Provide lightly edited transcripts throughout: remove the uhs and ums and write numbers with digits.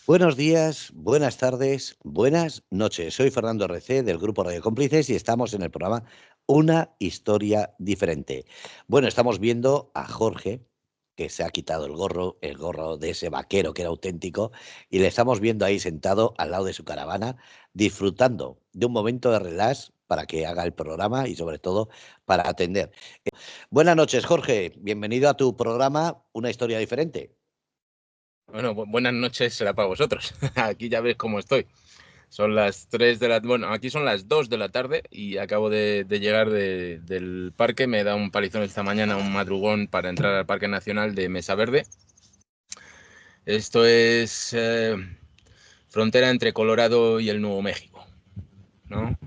Buenos días, buenas tardes, buenas noches. Soy Fernando RC del grupo Radio Cómplices y estamos en el programa Una historia diferente. Bueno, estamos viendo a Jorge, que se ha quitado el gorro de ese vaquero que era auténtico, y le estamos viendo ahí sentado al lado de su caravana, disfrutando de un momento de relax para que haga el programa y sobre todo para atender. Buenas noches, Jorge. Bienvenido a tu programa Una historia diferente. Bueno, buenas noches será para vosotros. Aquí ya ves cómo estoy. Son las 3 de la... Bueno, aquí son las 2 de la tarde y acabo de llegar del parque. Me he dado un palizón esta mañana, un madrugón para entrar al Parque Nacional de Mesa Verde. Esto es frontera entre Colorado y el Nuevo México, ¿no?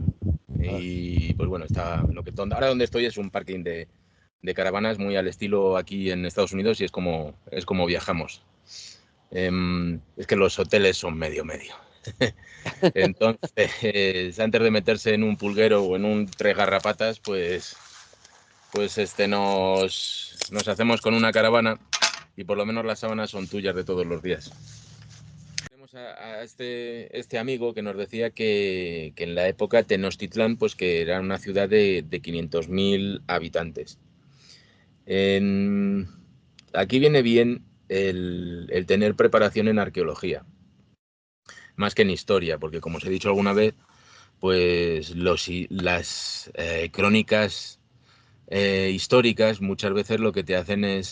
Y pues bueno, ahora donde estoy es un parking de caravanas muy al estilo aquí en Estados Unidos y es como viajamos. Es que los hoteles son medio. Entonces, antes de meterse en un pulguero o en un tres garrapatas, pues nos hacemos con una caravana y por lo menos las sábanas son tuyas de todos los días. Tenemos a este amigo que nos decía que en la época Tenochtitlán, pues que era una ciudad de 500.000 habitantes. Aquí viene bien el tener preparación en arqueología, más que en historia, porque como os he dicho alguna vez, pues las crónicas históricas muchas veces lo que te hacen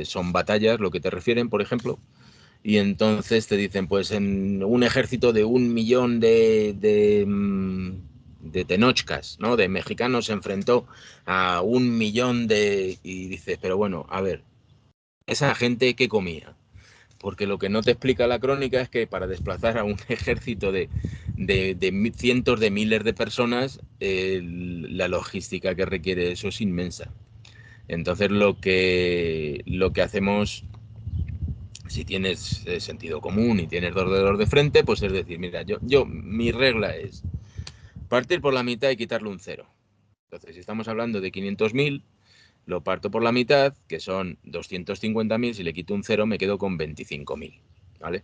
son batallas, lo que te refieren, por ejemplo, y entonces te dicen, pues en un ejército de 1 millón de tenochcas, ¿no? De mexicanos se enfrentó a 1 millón Y dices, pero bueno, a ver, ¿esa gente qué comía? Porque lo que no te explica la crónica es que para desplazar a un ejército de cientos de miles de personas, la logística que requiere eso es inmensa. Entonces lo que hacemos, si tienes sentido común y tienes dos dedos de frente, pues es decir, mira, mi regla es partir por la mitad y quitarle un cero. Entonces, si estamos hablando de 500.000, lo parto por la mitad, que son 250.000, si le quito un cero me quedo con 25.000, ¿vale?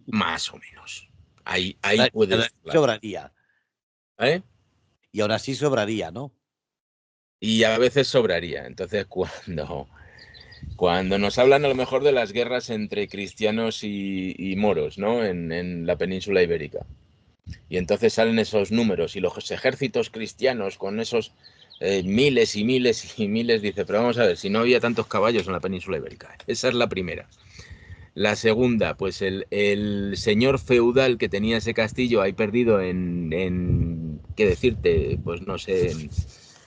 Más o menos. Ahí Y aún puedes... así sobraría. ¿Eh? Y aún así sobraría, ¿no? Y a veces sobraría. Entonces, cuando nos hablan a lo mejor de las guerras entre cristianos y moros, ¿no? En la península ibérica. Y entonces salen esos números y los ejércitos cristianos con esos miles y miles y miles, dice, pero vamos a ver, si no había tantos caballos en la península ibérica. Esa es la primera. La segunda, pues el señor feudal que tenía ese castillo ahí perdido ¿qué decirte? Pues no sé,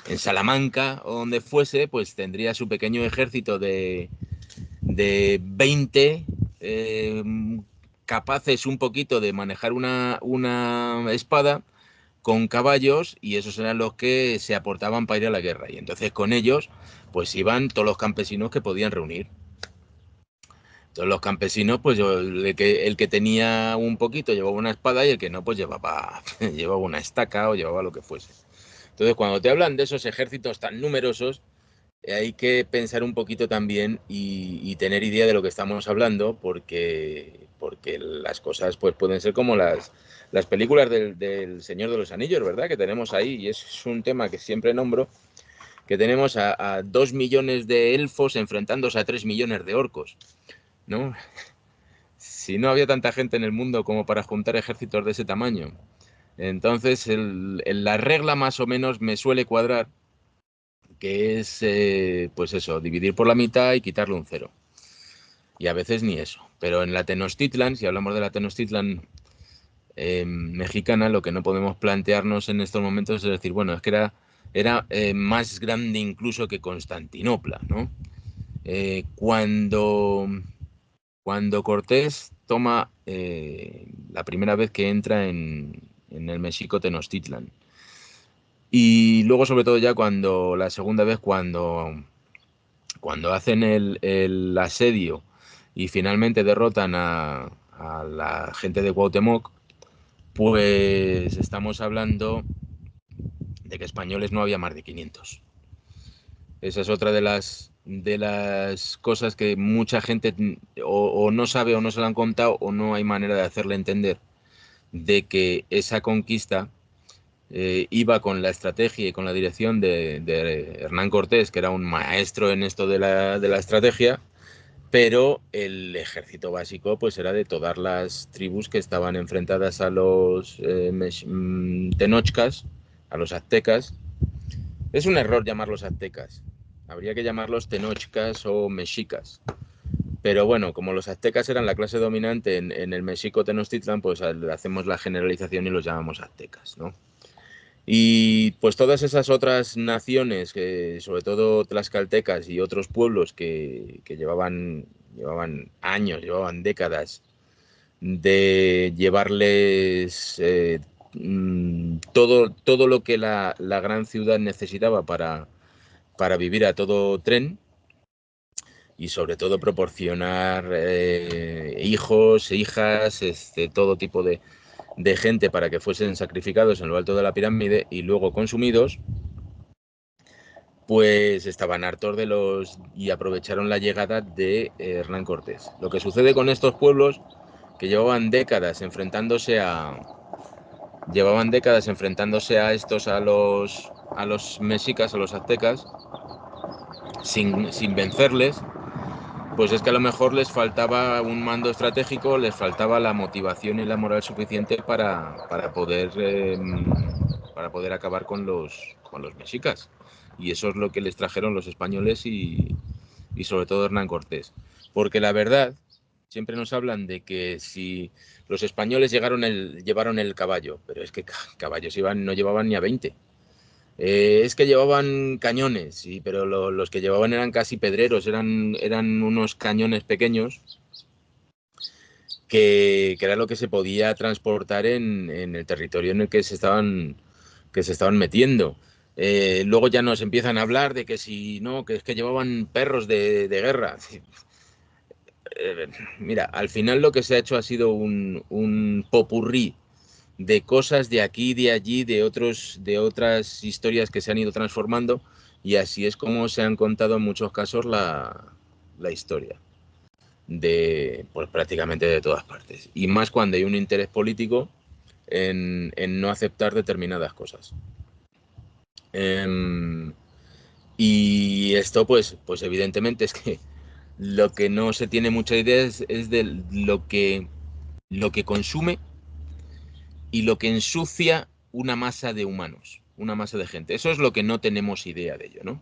en Salamanca o donde fuese, pues tendría su pequeño ejército de 20 capaces un poquito de manejar una espada con caballos y esos eran los que se aportaban para ir a la guerra. Y entonces con ellos pues iban todos los campesinos que podían reunir. Entonces los campesinos, pues el que tenía un poquito llevaba una espada y el que no, pues llevaba una estaca o llevaba lo que fuese. Entonces cuando te hablan de esos ejércitos tan numerosos, hay que pensar un poquito también y tener idea de lo que estamos hablando, porque las cosas pues pueden ser como las películas del Señor de los Anillos, ¿verdad? Que tenemos ahí, y es un tema que siempre nombro, que tenemos a 2 millones de elfos enfrentándose a 3 millones de orcos, ¿no? Si no había tanta gente en el mundo como para juntar ejércitos de ese tamaño. Entonces, la regla más o menos me suele cuadrar, que es, pues eso, dividir por la mitad y quitarle un cero. Y a veces ni eso. Pero en la Tenochtitlan, si hablamos de la Tenochtitlan mexicana, lo que no podemos plantearnos en estos momentos es decir, bueno, es que era más grande incluso que Constantinopla, ¿no? Cuando Cortés toma la primera vez que entra en el México Tenochtitlan, y luego sobre todo ya la segunda vez cuando hacen el asedio y finalmente derrotan a la gente de Cuauhtémoc, pues estamos hablando de que españoles no había más de 500. Esa es otra de las cosas que mucha gente o no sabe o no se lo han contado o no hay manera de hacerle entender de que esa conquista iba con la estrategia y con la dirección de Hernán Cortés, que era un maestro en esto de la estrategia, pero el ejército básico pues era de todas las tribus que estaban enfrentadas a los tenochcas, a los aztecas. Es un error llamarlos aztecas, habría que llamarlos tenochcas o mexicas. Pero bueno, como los aztecas eran la clase dominante en el México Tenochtitlan, pues hacemos la generalización y los llamamos aztecas, ¿no? Y pues todas esas otras naciones, que, sobre todo tlaxcaltecas y otros pueblos que llevaban años, llevaban décadas de llevarles todo lo que la gran ciudad necesitaba para vivir a todo tren, y sobre todo proporcionar hijos, hijas, todo tipo de gente para que fuesen sacrificados en lo alto de la pirámide y luego consumidos, pues estaban hartos y aprovecharon la llegada de Hernán Cortés. Lo que sucede con estos pueblos, que llevaban décadas enfrentándose a estos, a los mexicas, a los aztecas, sin vencerles, pues es que a lo mejor les faltaba un mando estratégico, les faltaba la motivación y la moral suficiente para poder acabar con los mexicas. Y eso es lo que les trajeron los españoles y sobre todo Hernán Cortés. Porque la verdad, siempre nos hablan de que si los españoles llevaron el caballo, pero es que caballos no llevaban ni a 20. Es que llevaban cañones, sí, pero los que llevaban eran casi pedreros, eran unos cañones pequeños que era lo que se podía transportar en el territorio en el que se estaban metiendo. Luego ya nos empiezan a hablar de que si no, que es que llevaban perros de guerra. Mira, al final lo que se ha hecho ha sido un popurrí de cosas de aquí, de allí, de otras historias que se han ido transformando, y así es como se han contado en muchos casos la historia de pues prácticamente de todas partes, y más cuando hay un interés político en no aceptar determinadas cosas. Y esto pues evidentemente es que lo que no se tiene mucha idea es de lo que consume y lo que ensucia una masa de humanos, una masa de gente. Eso es lo que no tenemos idea de ello, ¿no?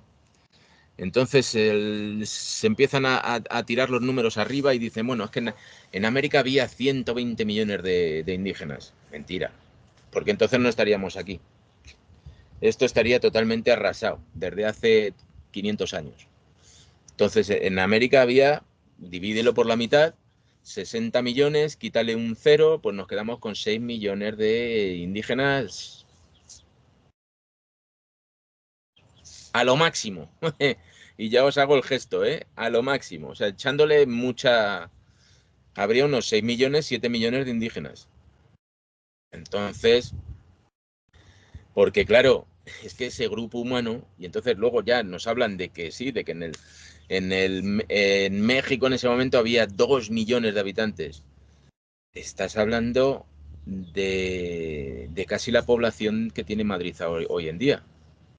Entonces se empiezan a tirar los números arriba y dicen, bueno, es que en América había 120 millones de indígenas. Mentira, porque entonces no estaríamos aquí. Esto estaría totalmente arrasado desde hace 500 años. Entonces en América había, divídelo por la mitad, 60 millones, quítale un cero, pues nos quedamos con 6 millones de indígenas a lo máximo. Y ya os hago el gesto, a lo máximo. O sea, echándole mucha... Habría unos 6 millones, 7 millones de indígenas. Entonces, porque claro, es que ese grupo humano, y entonces luego ya nos hablan de que sí, de que en México en ese momento había 2 millones de habitantes. Estás hablando de casi la población que tiene Madrid hoy en día.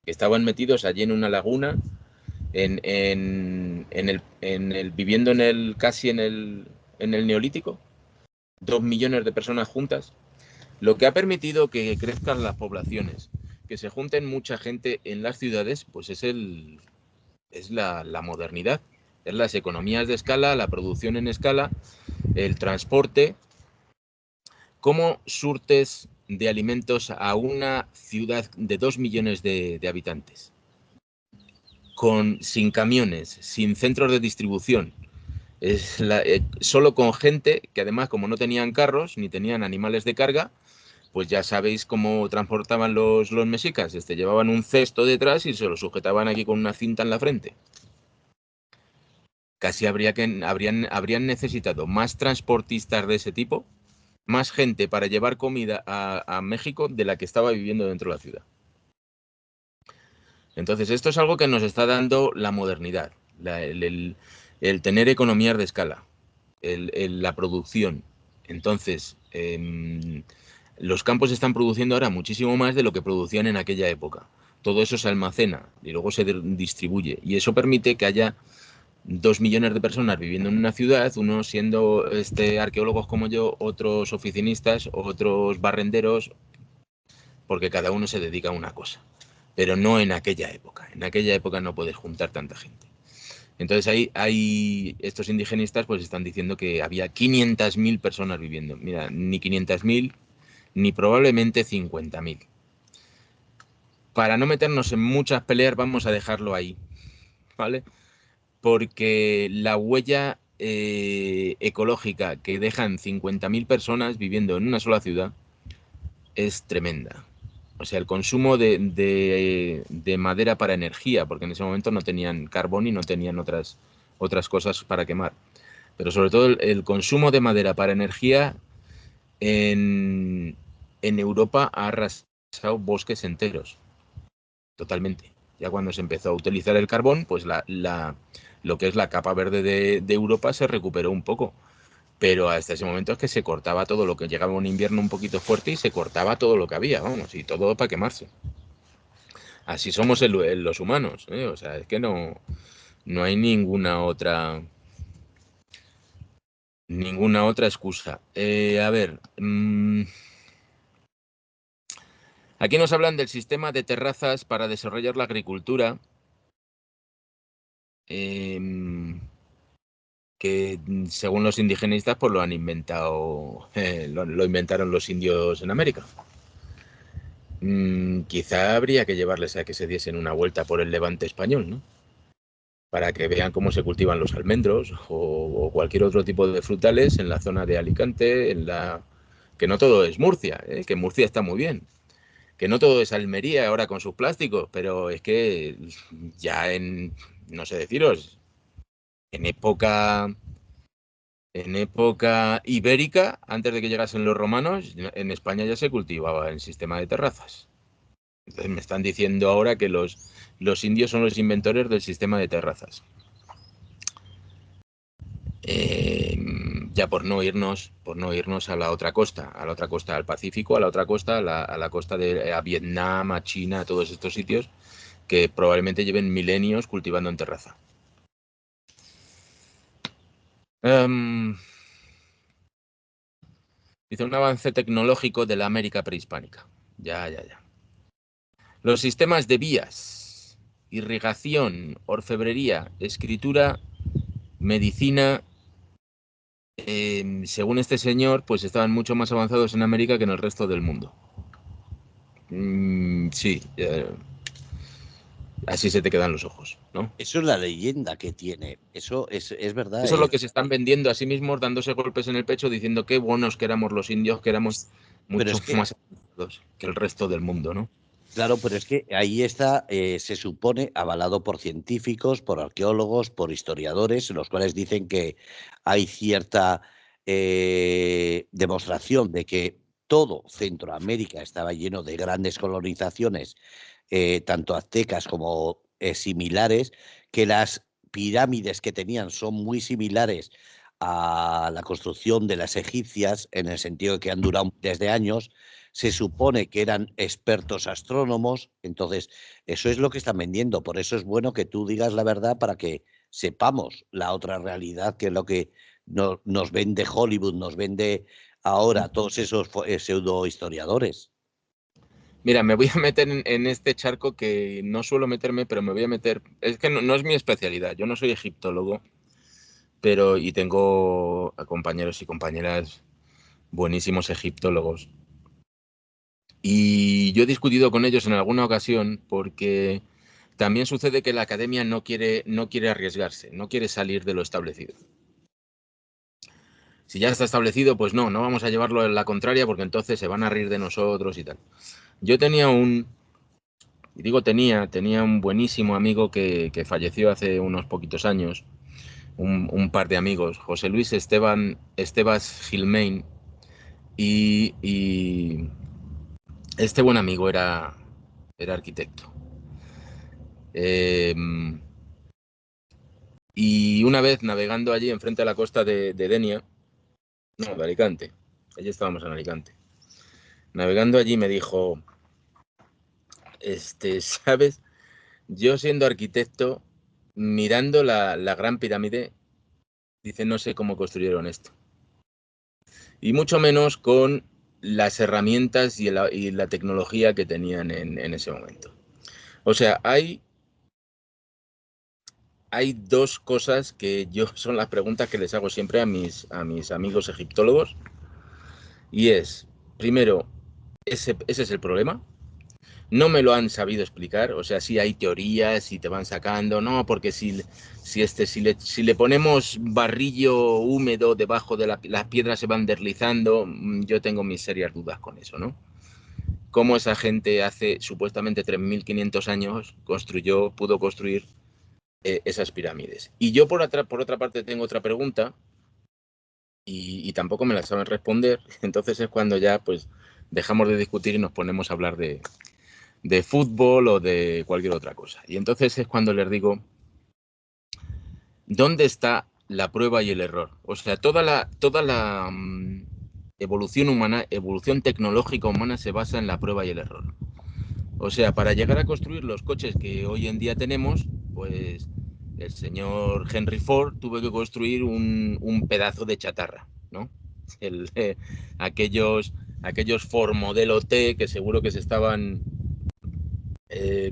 Estaban metidos allí en una laguna, viviendo casi en el Neolítico, 2 millones de personas juntas, lo que ha permitido que crezcan las poblaciones, que se junten mucha gente en las ciudades, pues es la modernidad, es las economías de escala, la producción en escala, el transporte. ¿Cómo surtes de alimentos a una ciudad de 2 millones de habitantes? Sin camiones, sin centros de distribución, solo con gente que además, como no tenían carros ni tenían animales de carga, pues ya sabéis cómo transportaban los mexicas. Llevaban un cesto detrás y se lo sujetaban aquí con una cinta en la frente. Casi habrían necesitado más transportistas de ese tipo, más gente para llevar comida a México de la que estaba viviendo dentro de la ciudad. Entonces, esto es algo que nos está dando la modernidad, el tener economías de escala. la producción. Entonces, los campos están produciendo ahora muchísimo más de lo que producían en aquella época. Todo eso se almacena y luego se distribuye. Y eso permite que haya 2 millones de personas viviendo en una ciudad, unos siendo arqueólogos como yo, otros oficinistas, otros barrenderos, porque cada uno se dedica a una cosa. Pero no en aquella época. En aquella época no puedes juntar tanta gente. Entonces ahí estos indigenistas pues están diciendo que había 500.000 personas viviendo. Mira, ni 500.000, ni probablemente 50.000. Para no meternos en muchas peleas vamos a dejarlo ahí, ¿vale? Porque la huella ecológica que dejan 50.000 personas viviendo en una sola ciudad es tremenda. O sea, el consumo de madera para energía, porque en ese momento no tenían carbón y no tenían otras cosas para quemar. Pero sobre todo el consumo de madera para energía en Europa ha arrasado bosques enteros, totalmente. Ya cuando se empezó a utilizar el carbón, pues lo que es la capa verde de Europa se recuperó un poco. Pero hasta ese momento es que se cortaba todo lo que llegaba un invierno un poquito fuerte y se cortaba todo lo que había, vamos, y todo para quemarse. Así somos los humanos, ¿eh? O sea, es que no hay ninguna otra excusa. A ver, aquí nos hablan del sistema de terrazas para desarrollar la agricultura, que según los indigenistas pues lo han inventado, lo inventaron los indios en América. Quizá habría que llevarles a que se diesen una vuelta por el Levante español, ¿no? Para que vean cómo se cultivan los almendros o cualquier otro tipo de frutales en la zona de Alicante, que no todo es Murcia, ¿eh? Que Murcia está muy bien, que no todo es Almería ahora con sus plásticos, pero es que ya no sé deciros, en época, en época ibérica, antes de que llegasen los romanos, en España ya se cultivaba el sistema de terrazas. Entonces me están diciendo ahora que los indios son los inventores del sistema de terrazas. Ya por no irnos a la otra costa, al Pacífico, a la otra costa, a la costa a Vietnam, a China, a todos estos sitios que probablemente lleven milenios cultivando en terraza. Dice un avance tecnológico de la América prehispánica. Ya. Los sistemas de vías, irrigación, orfebrería, escritura, medicina, según este señor, pues estaban mucho más avanzados en América que en el resto del mundo. Sí, así se te quedan los ojos, ¿no? Eso es la leyenda que tiene. Eso es verdad. Eso es lo que se están vendiendo a sí mismos, dándose golpes en el pecho, diciendo qué buenos que éramos los indios, que éramos Pero mucho es que, más avanzados que el resto del mundo, ¿no? claro, pero es que ahí está, se supone, avalado por científicos, por arqueólogos, por historiadores, los cuales dicen que hay cierta demostración de que todo Centroamérica estaba lleno de grandes colonizaciones, tanto aztecas como similares, que las pirámides que tenían son muy similares a la construcción de las egipcias, en el sentido de que han durado desde años. Se supone que eran expertos astrónomos, entonces eso es lo que están vendiendo. Por eso es bueno que tú digas la verdad para que sepamos la otra realidad, que es lo que nos vende Hollywood, nos vende ahora todos esos pseudo historiadores. Mira, me voy a meter en este charco que no suelo meterme, pero me voy a meter. Es que no es mi especialidad. Yo no soy egiptólogo, y tengo compañeros y compañeras buenísimos egiptólogos. Y yo he discutido con ellos en alguna ocasión porque también sucede que la academia no quiere arriesgarse, no quiere salir de lo establecido. Si ya está establecido, pues no vamos a llevarlo a la contraria porque entonces se van a reír de nosotros y tal. Yo tenía tenía un buenísimo amigo que falleció hace unos poquitos años, un par de amigos, José Luis Estebas Gilmain, y este buen amigo era arquitecto. Y una vez navegando allí enfrente de la costa de Denia, no, de Alicante, allí estábamos en Alicante, navegando allí me dijo, ¿sabes? Yo siendo arquitecto, mirando la Gran Pirámide, dice, no sé cómo construyeron esto. Y mucho menos con las herramientas y la tecnología que tenían en ese momento. O sea, hay dos cosas que yo son las preguntas que les hago siempre a mis amigos egiptólogos. Y es, primero, ese es el problema. No me lo han sabido explicar, o sea, sí hay teorías y te van sacando, no, porque si le ponemos barrillo húmedo debajo de las piedras se van deslizando, yo tengo mis serias dudas con eso, ¿no? Cómo esa gente hace supuestamente 3.500 años pudo construir esas pirámides. Y yo por otra parte tengo otra pregunta y tampoco me la saben responder, entonces es cuando ya pues dejamos de discutir y nos ponemos a hablar de fútbol o de cualquier otra cosa. Y entonces es cuando les digo, ¿dónde está la prueba y el error? O sea, toda la evolución humana, evolución tecnológica humana se basa en la prueba y el error. O sea, para llegar a construir los coches que hoy en día tenemos, pues el señor Henry Ford tuvo que construir un pedazo de chatarra, ¿no? Aquellos Ford modelo T que seguro que se estaban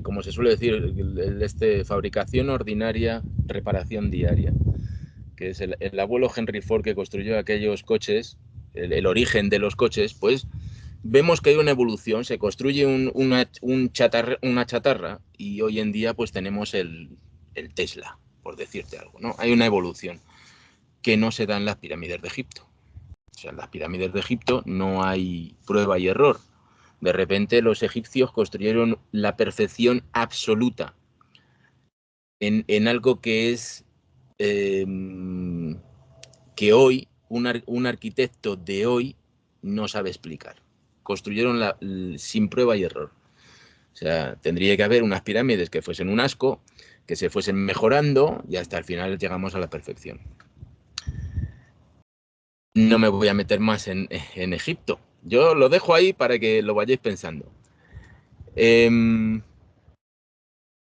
como se suele decir, fabricación ordinaria, reparación diaria, que es el abuelo Henry Ford que construyó aquellos coches, el origen de los coches, pues vemos que hay una evolución, se construye una chatarra y hoy en día pues tenemos el Tesla, por decirte algo, ¿no? Hay una evolución que no se da en las pirámides de Egipto. O sea, en las pirámides de Egipto no hay prueba y error. De repente los egipcios construyeron la perfección absoluta en algo que es eh, que hoy un arquitecto de hoy no sabe explicar. Construyeron sin prueba y error. O sea, tendría que haber unas pirámides que fuesen un asco, que se fuesen mejorando y hasta el final llegamos a la perfección. No me voy a meter más en Egipto. Yo lo dejo ahí para que lo vayáis pensando.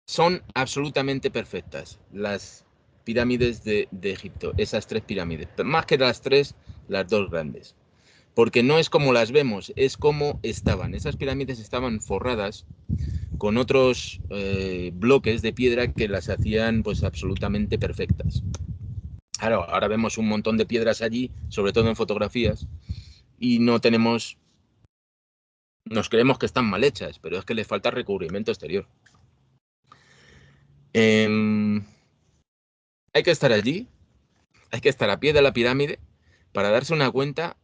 Son absolutamente perfectas las pirámides de Egipto, esas 3 pirámides. Más que las 3, las 2 grandes. Porque no es como las vemos, es como estaban. Esas pirámides estaban forradas con otros bloques de piedra que las hacían pues absolutamente perfectas. Claro, ahora vemos un montón de piedras allí, sobre todo en fotografías, y no tenemos... Nos creemos que están mal hechas, pero es que les falta recubrimiento exterior. Hay que estar allí, hay que estar a pie de la pirámide para darse cuenta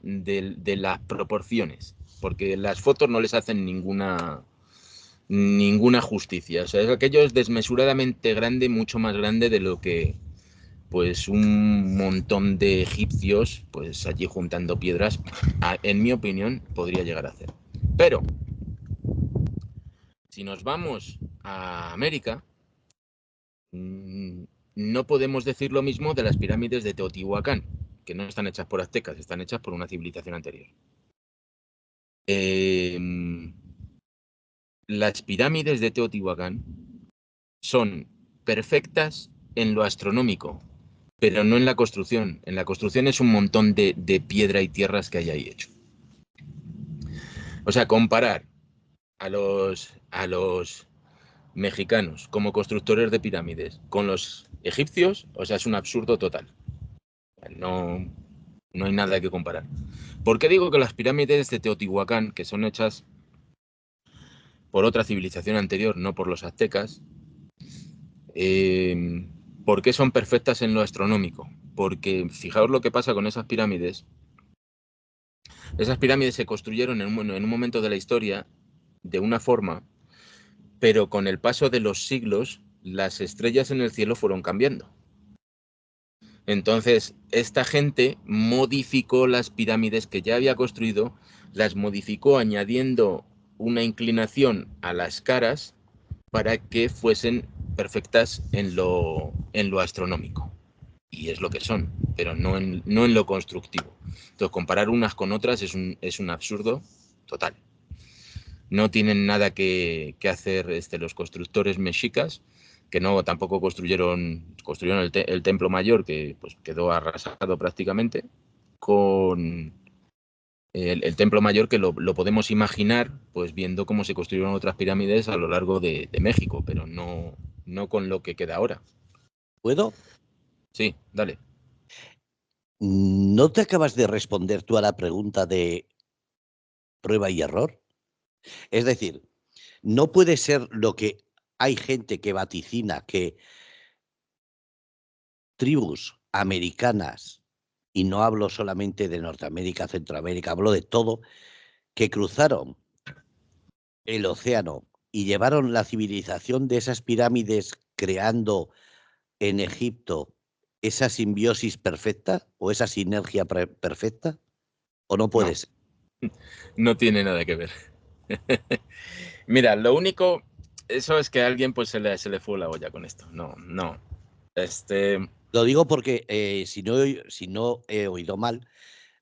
de las proporciones, porque las fotos no les hacen ninguna justicia. O sea, aquello es desmesuradamente grande, mucho más grande de lo que pues un montón de egipcios pues allí juntando piedras, en mi opinión, podría llegar a hacer. Pero si nos vamos a América, no podemos decir lo mismo de las pirámides de Teotihuacán, que no están hechas por aztecas, están hechas por una civilización anterior. Las pirámides de Teotihuacán son perfectas en lo astronómico, pero no en la construcción. En la construcción es un montón de piedra y tierras que hay ahí hecho. O sea, comparar a los mexicanos como constructores de pirámides con los egipcios, o sea, es un absurdo total. No hay nada que comparar. ¿Por qué digo que las pirámides de Teotihuacán, que son hechas por otra civilización anterior, no por los aztecas, ¿por qué son perfectas en lo astronómico? Porque fijaos lo que pasa con esas pirámides. Esas pirámides se construyeron en un momento de la historia de una forma, pero con el paso de los siglos, las estrellas en el cielo fueron cambiando. Entonces, esta gente modificó las pirámides que ya había construido, las modificó añadiendo una inclinación a las caras para que fuesen perfectas en lo astronómico. Y es lo que son, pero no en lo constructivo. Entonces, comparar unas con otras es un absurdo total. No tienen nada que hacer los constructores mexicas, que no tampoco construyeron el templo mayor, que pues quedó arrasado prácticamente, con el templo mayor, que lo podemos imaginar pues viendo cómo se construyeron otras pirámides a lo largo de México, pero no con lo que queda ahora. ¿Puedo? Sí, dale. ¿No te acabas de responder tú a la pregunta de prueba y error? Es decir, no puede ser lo que hay gente que vaticina que tribus americanas, y no hablo solamente de Norteamérica, Centroamérica, hablo de todo, que cruzaron el océano y llevaron la civilización de esas pirámides creando en Egipto esa simbiosis perfecta o esa sinergia perfecta, o no puede No, ser. no tiene nada que ver. Mira, lo único, eso es que a alguien pues se le fue la olla con esto. No. Lo digo porque si no he oído mal,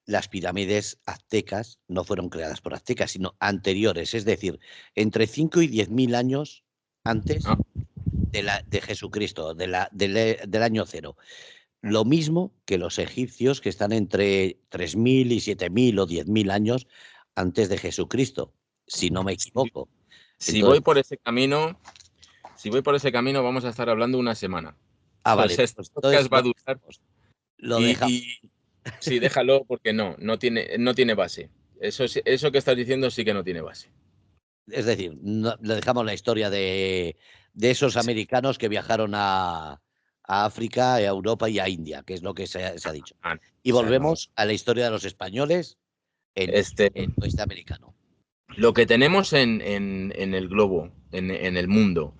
las pirámides aztecas no fueron creadas por aztecas, sino anteriores, es decir, entre 5 y 10.000 años antes Ah, de Jesucristo, del año cero. Lo mismo que los egipcios, que están entre 3.000 y 7.000 o 10.000 años antes de Jesucristo, si no me si, equivoco. si voy Entonces, por ese camino, vamos a estar hablando una semana. vale, Entonces, pues este entonces podcast va a durar. lo dejamos. Y sí, déjalo porque no tiene base. Eso que estás diciendo sí que no tiene base. Es decir, le dejamos la historia de esos Sí. americanos que viajaron a África, a Europa y a India, que es lo que se ha dicho. Ah, Y o sea, no. volvemos a la historia de los españoles Este, en oeste americano. lo que tenemos en el globo, en el mundo,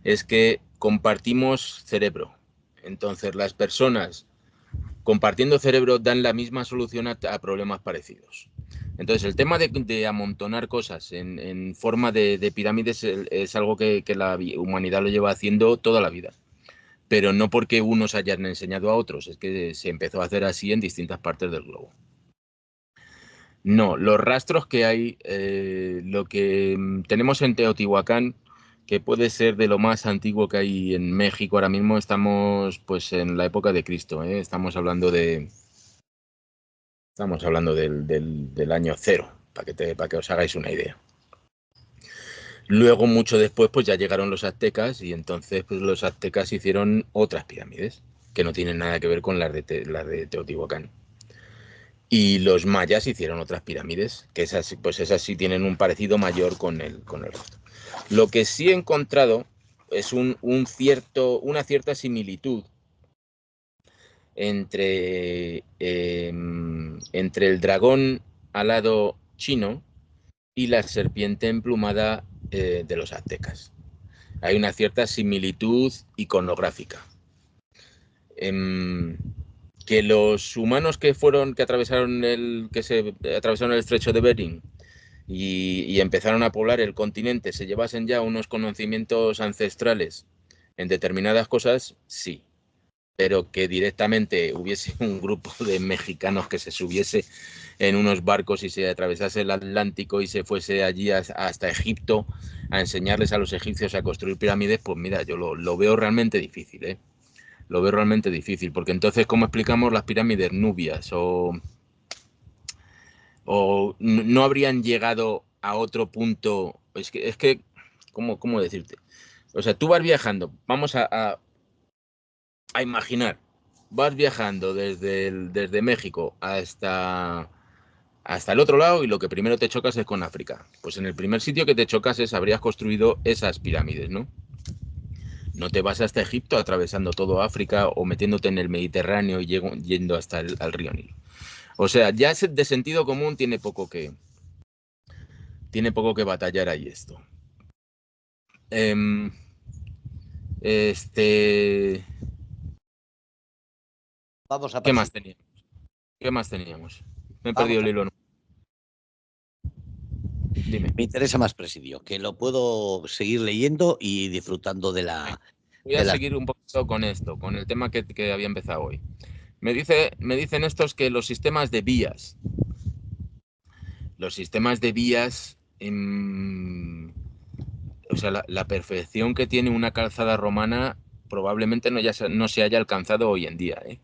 es que compartimos cerebro. Entonces, las personas compartiendo cerebro dan la misma solución a problemas parecidos. Entonces, el tema de amontonar cosas en forma de pirámides es algo que la humanidad lo lleva haciendo toda la vida. Pero no porque unos hayan enseñado a otros, es que se empezó a hacer así en distintas partes del globo. No, los rastros que hay, lo que tenemos en Teotihuacán, que puede ser de lo más antiguo que hay en México ahora mismo, estamos pues en la época de Cristo, ¿eh? Estamos hablando del año cero, para que os hagáis una idea. Luego, mucho después, pues ya llegaron los aztecas y entonces pues, los aztecas hicieron otras pirámides que no tienen nada que ver con las de Teotihuacán. Y los mayas hicieron otras pirámides, que esas sí tienen un parecido mayor con el resto. Lo que sí he encontrado es una cierta similitud entre el dragón alado chino y la serpiente emplumada de los aztecas. Hay una cierta similitud iconográfica. Que los humanos que atravesaron el estrecho de Bering y empezaron a poblar el continente se llevasen ya unos conocimientos ancestrales en determinadas cosas, sí, pero que directamente hubiese un grupo de mexicanos que se subiese en unos barcos y se atravesase el Atlántico y se fuese allí hasta Egipto a enseñarles a los egipcios a construir pirámides, pues mira, yo lo veo realmente difícil, ¿eh? Lo veo realmente difícil, porque entonces, ¿cómo explicamos las pirámides nubias? O no habrían llegado a otro punto. Es que ¿cómo decirte? O sea, tú vas viajando, vamos a imaginar, vas viajando desde México hasta el otro lado y lo que primero te chocas es con África. Pues en el primer sitio que te chocas habrías construido esas pirámides, ¿no? No te vas hasta Egipto atravesando todo África o metiéndote en el Mediterráneo y yendo hasta el río Nilo. O sea, ya de sentido común tiene poco que batallar ahí esto. Em, este, Vamos a ¿Qué más presidir. teníamos? ¿Qué más teníamos? Me he Vamos perdido a, el hilo. Dime. me interesa más presidio, que lo puedo seguir leyendo y disfrutando voy a seguir un poquito con esto, con el tema que había empezado hoy. Me dicen estos que los sistemas de vías, o sea, la perfección que tiene una calzada romana probablemente no se haya alcanzado hoy en día, ¿eh?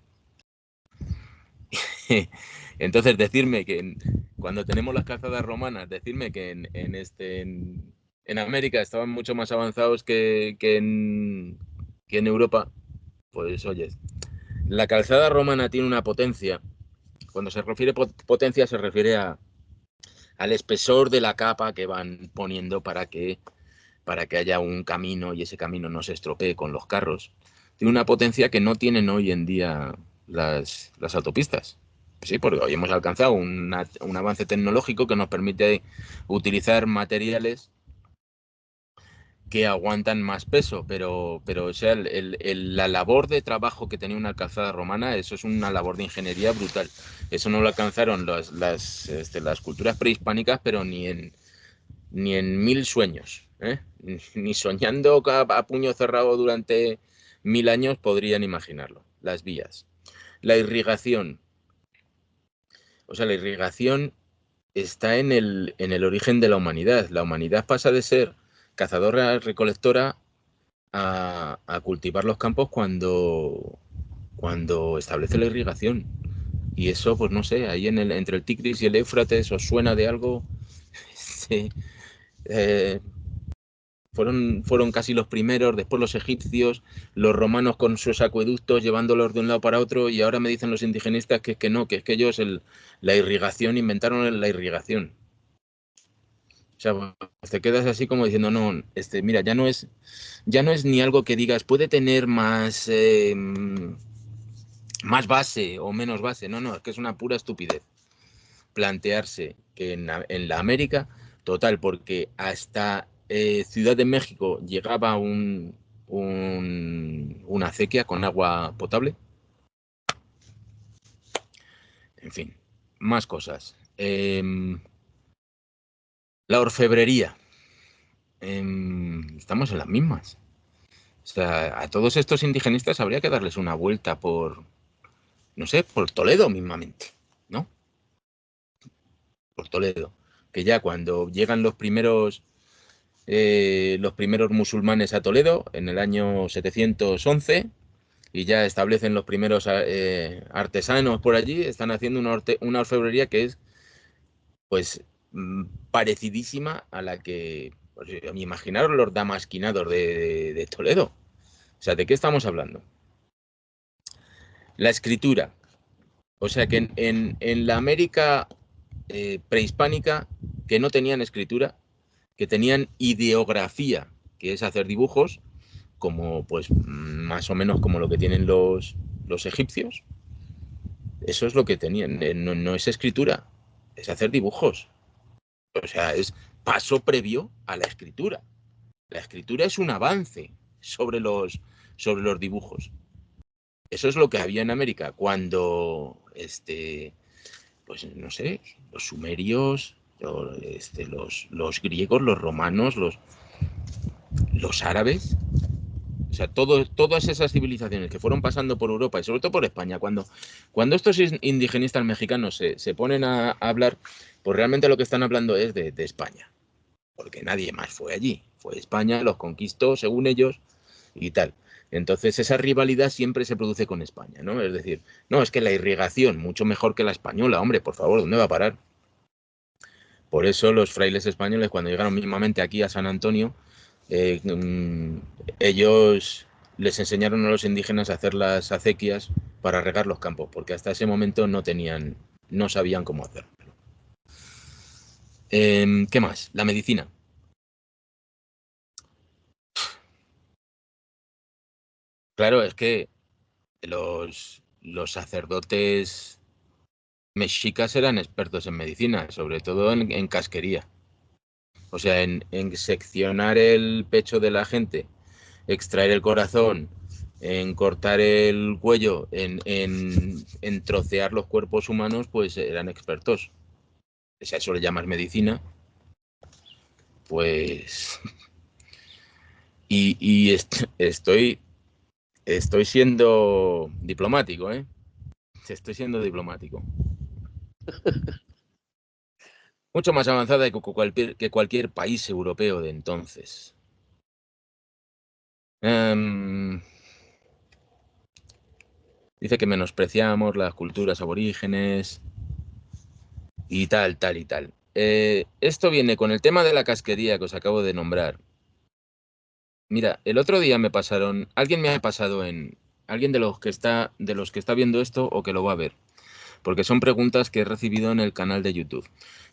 Entonces, decirme que cuando tenemos las calzadas romanas, decirme que en América estaban mucho más avanzados que en Europa, pues oye, la calzada romana tiene una potencia. Cuando se refiere potencia, se refiere al espesor de la capa que van poniendo para que haya un camino y ese camino no se estropee con los carros. Tiene una potencia que no tienen hoy en día las autopistas. Sí, porque hoy hemos alcanzado un avance tecnológico que nos permite utilizar materiales que aguantan más peso, pero o sea, la labor de trabajo que tenía una calzada romana, eso es una labor de ingeniería brutal. Eso no lo alcanzaron las culturas prehispánicas, pero ni en 1000 sueños, ¿eh? Ni soñando a puño cerrado durante 1000 años podrían imaginarlo. Las vías. La irrigación. O sea, la irrigación está en el origen de la humanidad. La humanidad pasa de ser cazadora-recolectora a cultivar los campos cuando establece la irrigación. Y eso, pues no sé, ahí entre el Tigris y el Éufrates, ¿os suena de algo? Sí. Fueron casi los primeros, después los egipcios, los romanos con sus acueductos llevándolos de un lado para otro, y ahora me dicen los indigenistas que es que ellos la irrigación inventaron la irrigación. O sea, pues te quedas así como diciendo, no, mira, ya no es ni algo que digas, puede tener más base o menos base. No, es que es una pura estupidez plantearse que en la América, total, porque hasta Ciudad de México llegaba una acequia con agua potable. En fin, más cosas. La orfebrería. Estamos en las mismas. O sea, a todos estos indigenistas habría que darles una vuelta no sé, por Toledo mismamente, ¿no? Por Toledo. Que ya cuando llegan los primeros musulmanes a Toledo en el año 711 y ya establecen los primeros artesanos por allí, están haciendo una orfebrería que es pues parecidísima a la que, pues, imaginaros los damasquinados de Toledo. O sea, ¿de qué estamos hablando? La escritura. O sea que en la América prehispánica, que no tenían escritura, que tenían ideografía, que es hacer dibujos, como pues más o menos como lo que tienen los egipcios. Eso es lo que tenían. No es escritura, es hacer dibujos. O sea, es paso previo a la escritura. La escritura es un avance sobre los dibujos. Eso es lo que había en América cuando, pues no sé, los sumerios, los griegos, los romanos, los árabes. O sea, todas esas civilizaciones que fueron pasando por Europa y sobre todo por España, cuando estos indigenistas mexicanos se ponen a hablar, pues realmente lo que están hablando es de España, porque nadie más fue allí. Fue España, los conquistó según ellos y tal. Entonces esa rivalidad siempre se produce con España, ¿no? Es decir, no, es que la irrigación, mucho mejor que la española, hombre, por favor, ¿dónde va a parar? Por eso los frailes españoles, cuando llegaron mismamente aquí a San Antonio, ellos les enseñaron a los indígenas a hacer las acequias para regar los campos, porque hasta ese momento no sabían cómo hacerlo. ¿Qué más? La medicina. Claro, es que los sacerdotes mexicas eran expertos en medicina, sobre todo en casquería. O sea, en seccionar el pecho de la gente, extraer el corazón, en cortar el cuello, en trocear los cuerpos humanos, pues eran expertos. Si a eso le llamas medicina, pues... Y estoy Estoy siendo diplomático, ¿eh? Estoy siendo diplomático. Mucho más avanzada que cualquier país europeo de entonces. Dice que menospreciamos las culturas aborígenes y tal, tal y tal. Esto viene con el tema de la casquería que os acabo de nombrar. Mira, el otro día me pasaron, alguien me ha pasado alguien de los que está viendo esto o que lo va a ver, porque son preguntas que he recibido en el canal de YouTube.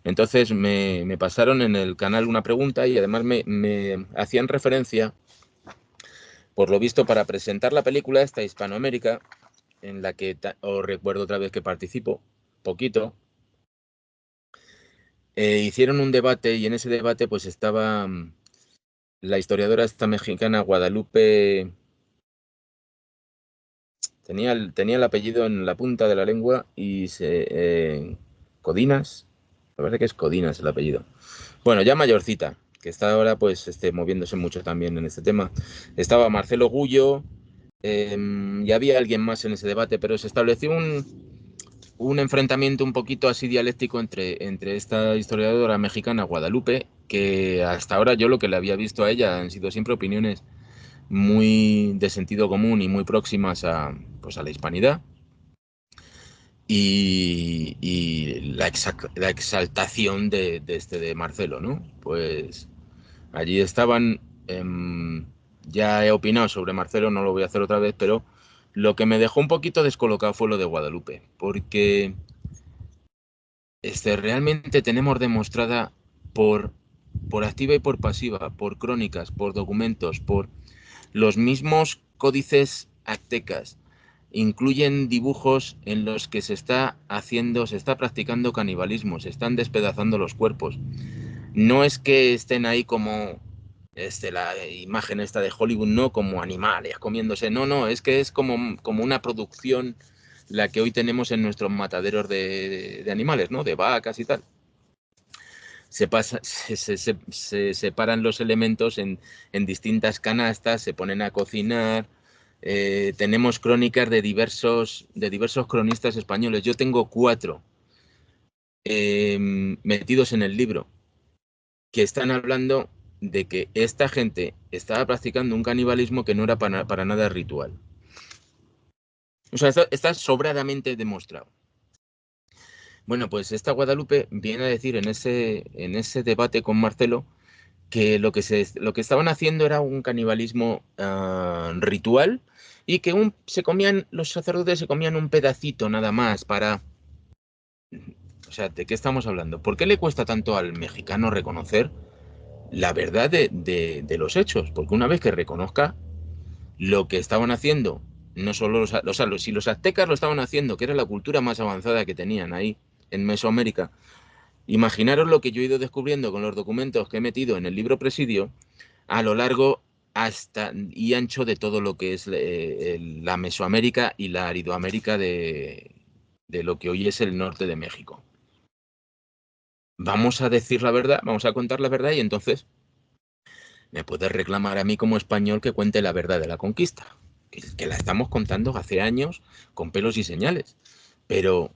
Entonces me pasaron en el canal una pregunta y además me hacían referencia, por lo visto, para presentar la película esta Hispanoamérica, en la que os recuerdo otra vez que participo, poquito. Hicieron un debate y en ese debate pues estaba la historiadora esta mexicana Guadalupe, tenía el apellido en la punta de la lengua y Codinas, me parece que es Codinas el apellido. Bueno, ya mayorcita, que está ahora pues moviéndose mucho también en este tema. Estaba Marcelo Gullo, y había alguien más en ese debate, pero se estableció un enfrentamiento un poquito así dialéctico entre esta historiadora mexicana Guadalupe, que hasta ahora yo lo que le había visto a ella han sido siempre opiniones muy de sentido común y muy próximas pues a la hispanidad, y la exaltación de Marcelo, ¿no? Pues allí estaban, ya he opinado sobre Marcelo, no lo voy a hacer otra vez, pero lo que me dejó un poquito descolocado fue lo de Guadalupe, porque realmente tenemos demostrada por activa y por pasiva, por crónicas, por documentos, por los mismos códices aztecas. Incluyen dibujos en los que se está practicando canibalismo, se están despedazando los cuerpos. No es que estén ahí como la imagen esta de Hollywood, no como animales comiéndose, no, es que es como una producción la que hoy tenemos en nuestros mataderos de animales, ¿no? De vacas y tal. Se separan los elementos en distintas canastas, se ponen a cocinar. Tenemos crónicas de diversos cronistas españoles. Yo tengo 4 metidos en el libro que están hablando de que esta gente estaba practicando un canibalismo que no era para nada ritual. O sea, está sobradamente demostrado. Bueno, pues esta Guadalupe viene a decir en ese debate con Marcelo que lo que estaban haciendo era un canibalismo ritual, y que los sacerdotes se comían un pedacito nada más para... O sea, ¿de qué estamos hablando? ¿Por qué le cuesta tanto al mexicano reconocer la verdad de los hechos? Porque una vez que reconozca lo que estaban haciendo, no solo si los aztecas lo estaban haciendo, que era la cultura más avanzada que tenían ahí en Mesoamérica, imaginaros lo que yo he ido descubriendo con los documentos que he metido en el libro Presidio a lo largo hasta y ancho de todo lo que es la Mesoamérica y la Aridoamérica de lo que hoy es el norte de México. Vamos a decir la verdad, vamos a contar la verdad, y entonces me puedes reclamar a mí como español que cuente la verdad de la conquista, que la estamos contando hace años con pelos y señales. Pero,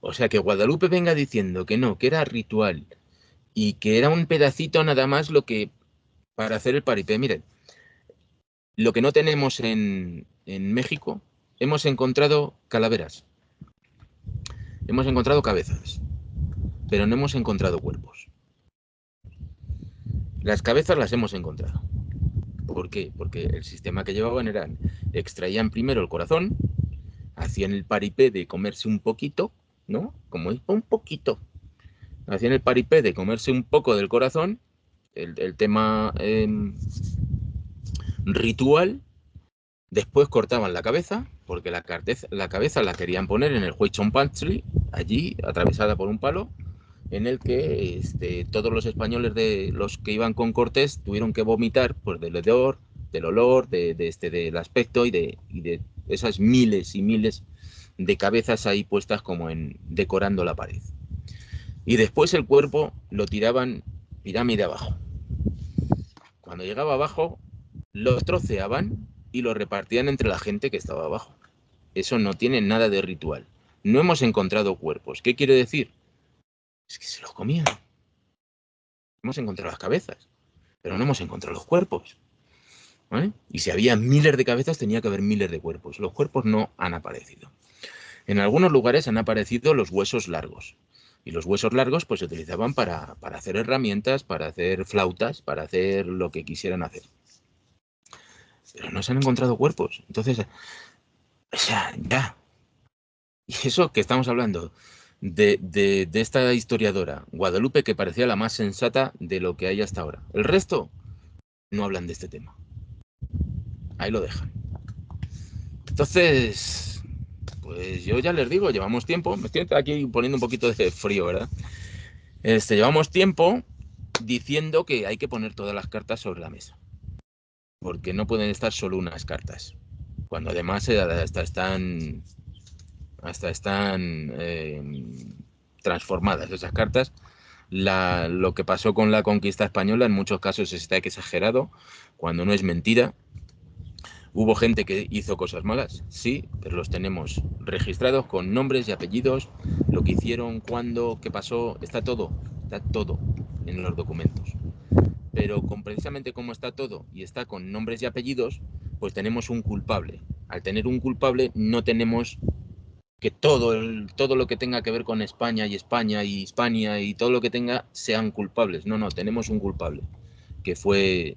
o sea, que Guadalupe venga diciendo que no, que era ritual y que era un pedacito nada más lo que para hacer el paripé. Miren, lo que no tenemos en México, hemos encontrado calaveras, hemos encontrado cabezas, pero no hemos encontrado cuerpos. Las cabezas las hemos encontrado. ¿Por qué? Porque el sistema que llevaban era, extraían primero el corazón, hacían el paripé de comerse un poquito, ¿no? Como un poquito. Hacían el paripé de comerse un poco del corazón, el tema ritual. Después cortaban la cabeza, porque la cabeza la querían poner en el Huichonpachtli, allí atravesada por un palo, en el que todos los españoles de los que iban con Cortés tuvieron que vomitar pues, del olor, del aspecto y de esas miles y miles de cabezas ahí puestas como decorando la pared. Y después el cuerpo lo tiraban pirámide abajo. Cuando llegaba abajo, lo troceaban y lo repartían entre la gente que estaba abajo. Eso no tiene nada de ritual. No hemos encontrado cuerpos. ¿Qué quiere decir? Es que se los comían. Hemos encontrado las cabezas, pero no hemos encontrado los cuerpos. ¿Vale? Y si había miles de cabezas, tenía que haber miles de cuerpos. Los cuerpos no han aparecido. En algunos lugares han aparecido los huesos largos. Y los huesos largos pues se utilizaban para hacer herramientas, para hacer flautas, para hacer lo que quisieran hacer. Pero no se han encontrado cuerpos. Entonces, o sea, ya. Y eso que estamos hablando de esta historiadora, Guadalupe, que parecía la más sensata de lo que hay hasta ahora. El resto no hablan de este tema. Ahí lo dejan. Entonces, pues yo ya les digo, llevamos tiempo, me estoy aquí poniendo un poquito de frío, ¿verdad? Llevamos tiempo diciendo que hay que poner todas las cartas sobre la mesa. Porque no pueden estar solo unas cartas. Cuando además hasta están transformadas esas cartas. Lo que pasó con la conquista española en muchos casos está exagerado, cuando no es mentira. ¿Hubo gente que hizo cosas malas? Sí, pero los tenemos registrados con nombres y apellidos, lo que hicieron, cuándo, qué pasó, está todo en los documentos. Pero precisamente como está todo y está con nombres y apellidos, pues tenemos un culpable. Al tener un culpable no tenemos que todo lo que tenga que ver con España y Hispania y todo lo que tenga sean culpables. No, tenemos un culpable, que fue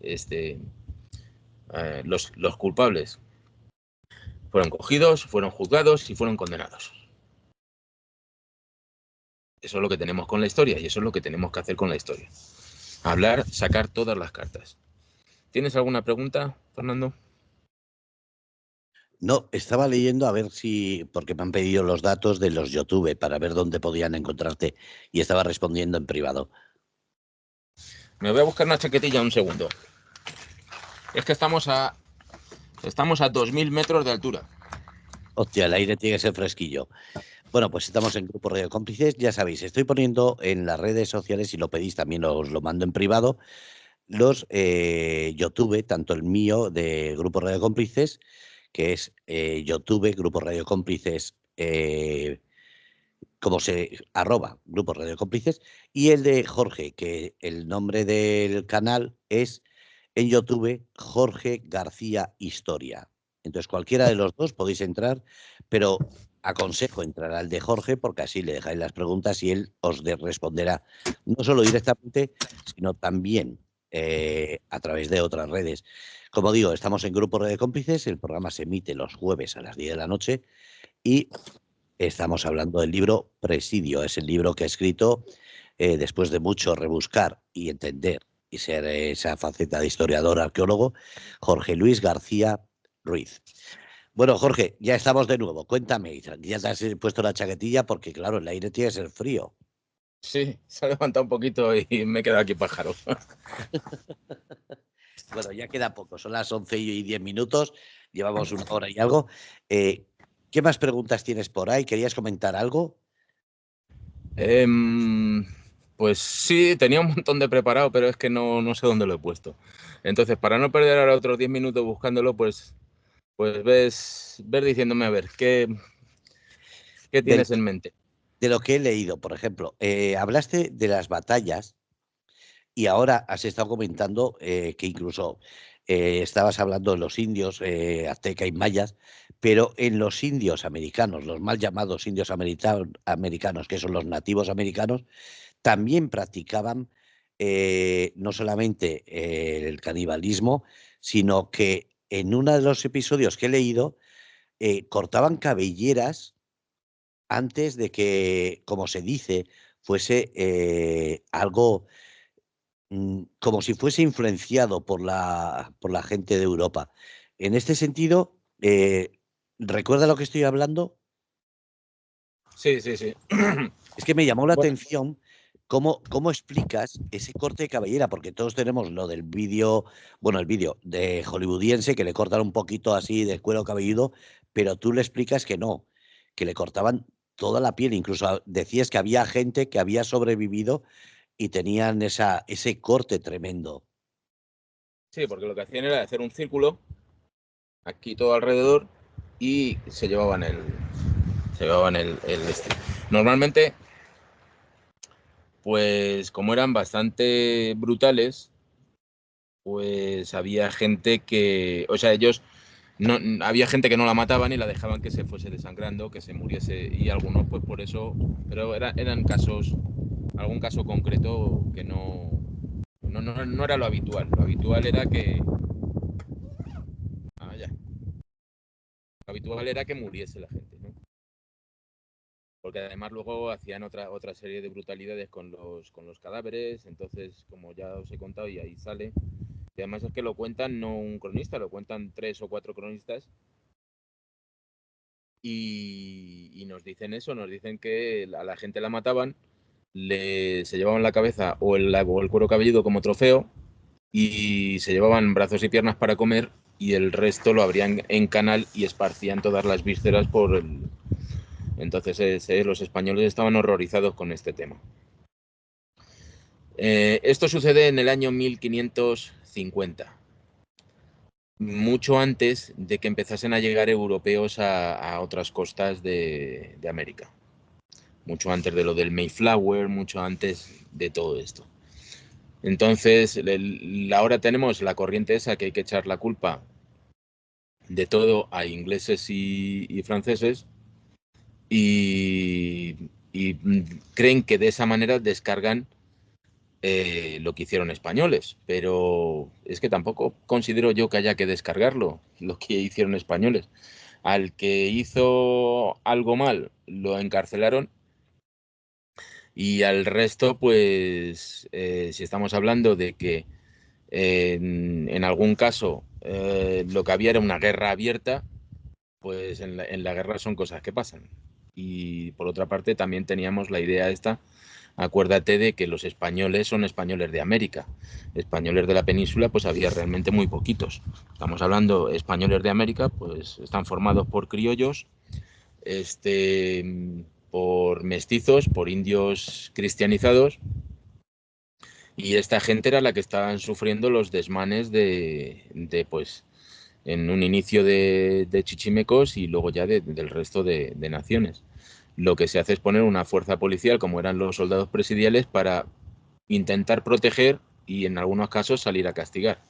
los culpables fueron cogidos, fueron juzgados y fueron condenados. Eso es lo que tenemos con la historia y eso es lo que tenemos que hacer con la historia. Hablar, sacar todas las cartas. ¿Tienes alguna pregunta, Fernando? No, estaba leyendo a ver si, porque me han pedido los datos de los YouTube para ver dónde podían encontrarte y estaba respondiendo en privado. Me voy a buscar una chaquetilla un segundo. Es que estamos a 2.000 metros de altura. Hostia, el aire tiene que ser fresquillo. Bueno, pues estamos en Grupo Radio Cómplices, ya sabéis, estoy poniendo en las redes sociales, si lo pedís también os lo mando en privado, los YouTube, tanto el mío de Grupo Radio Cómplices, que es YouTube, Grupo Radio Cómplices, @Grupo Radio Cómplices, y el de Jorge, que el nombre del canal es en YouTube Jorge García Historia. Entonces, cualquiera de los dos podéis entrar, pero aconsejo entrar al de Jorge porque así le dejáis las preguntas y él os responderá no solo directamente, sino también a través de otras redes. Como digo, estamos en Grupo Radio Cómplices, el programa se emite los jueves a las 10 de la noche y estamos hablando del libro Presidio. Es el libro que ha escrito después de mucho rebuscar y entender y ser esa faceta de historiador arqueólogo, Jorge Luis García Ruiz. Bueno, Jorge, ya estamos de nuevo. Cuéntame, ya te has puesto la chaquetilla porque, claro, el aire tiene que ser frío. Sí, se ha levantado un poquito y me he quedado aquí pájaro. Bueno, ya queda poco, son las 11:10, llevamos una hora y algo. ¿Qué más preguntas tienes por ahí? ¿Querías comentar algo? Pues sí, tenía un montón de preparado, pero es que no sé dónde lo he puesto. Entonces, para no perder ahora otros 10 minutos buscándolo, pues ves diciéndome a ver, ¿qué Del- tienes en mente? de lo que he leído, por ejemplo, hablaste de las batallas y ahora has estado comentando que incluso estabas hablando de los indios azteca y mayas, pero en los indios americanos, los mal llamados indios americanos, que son los nativos americanos, también practicaban no solamente el canibalismo, sino que en uno de los episodios que he leído, cortaban cabelleras antes de que, como se dice, fuese algo como si fuese influenciado por la gente de Europa. En este sentido, ¿recuerda lo que estoy hablando? Sí, sí, sí. Es que me llamó la Bueno, atención cómo explicas ese corte de cabellera, porque todos tenemos lo del vídeo, bueno, el vídeo de hollywoodiense que le cortan un poquito así de cuero cabelludo, pero tú le explicas que no, que le cortaban toda la piel, incluso decías que había gente que había sobrevivido y tenían ese corte tremendo. sí, porque lo que hacían era hacer un círculo aquí todo alrededor y se llevaban el este. Normalmente, pues como eran bastante brutales, pues había gente que, o sea, ellos no, había gente que no la mataban y la dejaban que se fuese desangrando, que se muriese, y algunos pues por eso, pero eran casos, algún caso concreto que no era lo habitual. Lo habitual era que ya, lo habitual era que muriese la gente, ¿no? Porque además luego hacían otra serie de brutalidades con los cadáveres, entonces como ya os he contado y ahí sale, y además es que lo cuentan no un cronista, lo cuentan 3 o 4 cronistas. Y nos dicen eso, nos dicen que a la gente la mataban, se llevaban la cabeza o el cuero cabelludo como trofeo y se llevaban brazos y piernas para comer y el resto lo abrían en canal y esparcían todas las vísceras por el... Entonces los españoles estaban horrorizados con este tema. Esto sucede en el año 1550. Mucho antes de que empezasen a llegar europeos a otras costas de América. Mucho antes de lo del Mayflower, mucho antes de todo esto. Entonces, ahora tenemos la corriente esa que hay que echar la culpa de todo a ingleses y franceses y creen que de esa manera descargan lo que hicieron españoles, pero es que tampoco considero yo que haya que descargarlo, lo que hicieron españoles. Al que hizo algo mal lo encarcelaron y al resto, pues, si estamos hablando de que en algún caso lo que había era una guerra abierta, pues en la guerra son cosas que pasan. Y por otra parte también teníamos la idea esta, acuérdate de que los españoles son españoles de América. Españoles de la península pues había realmente muy poquitos. Estamos hablando españoles de América, pues están formados por criollos, por mestizos, por indios cristianizados, y esta gente era la que estaban sufriendo los desmanes pues, en un inicio de chichimecos y luego ya del resto de naciones. Lo que se hace es poner una fuerza policial, como eran los soldados presidiales, para intentar proteger y en algunos casos salir a castigar.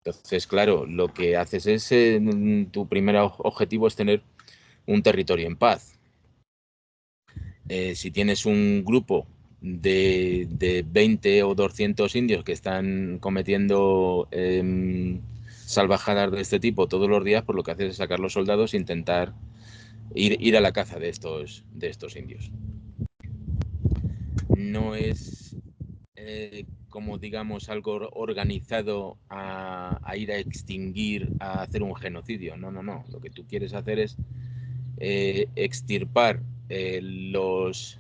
Entonces, claro, lo que haces es, tu primer objetivo es tener un territorio en paz. Si tienes un grupo de 20 o 200 indios que están cometiendo salvajadas de este tipo todos los días, pues lo que haces es sacar los soldados e intentar ir a la caza de estos indios. No es como digamos algo organizado a ir a extinguir, a hacer un genocidio. No, no, no. Lo que tú quieres hacer es extirpar los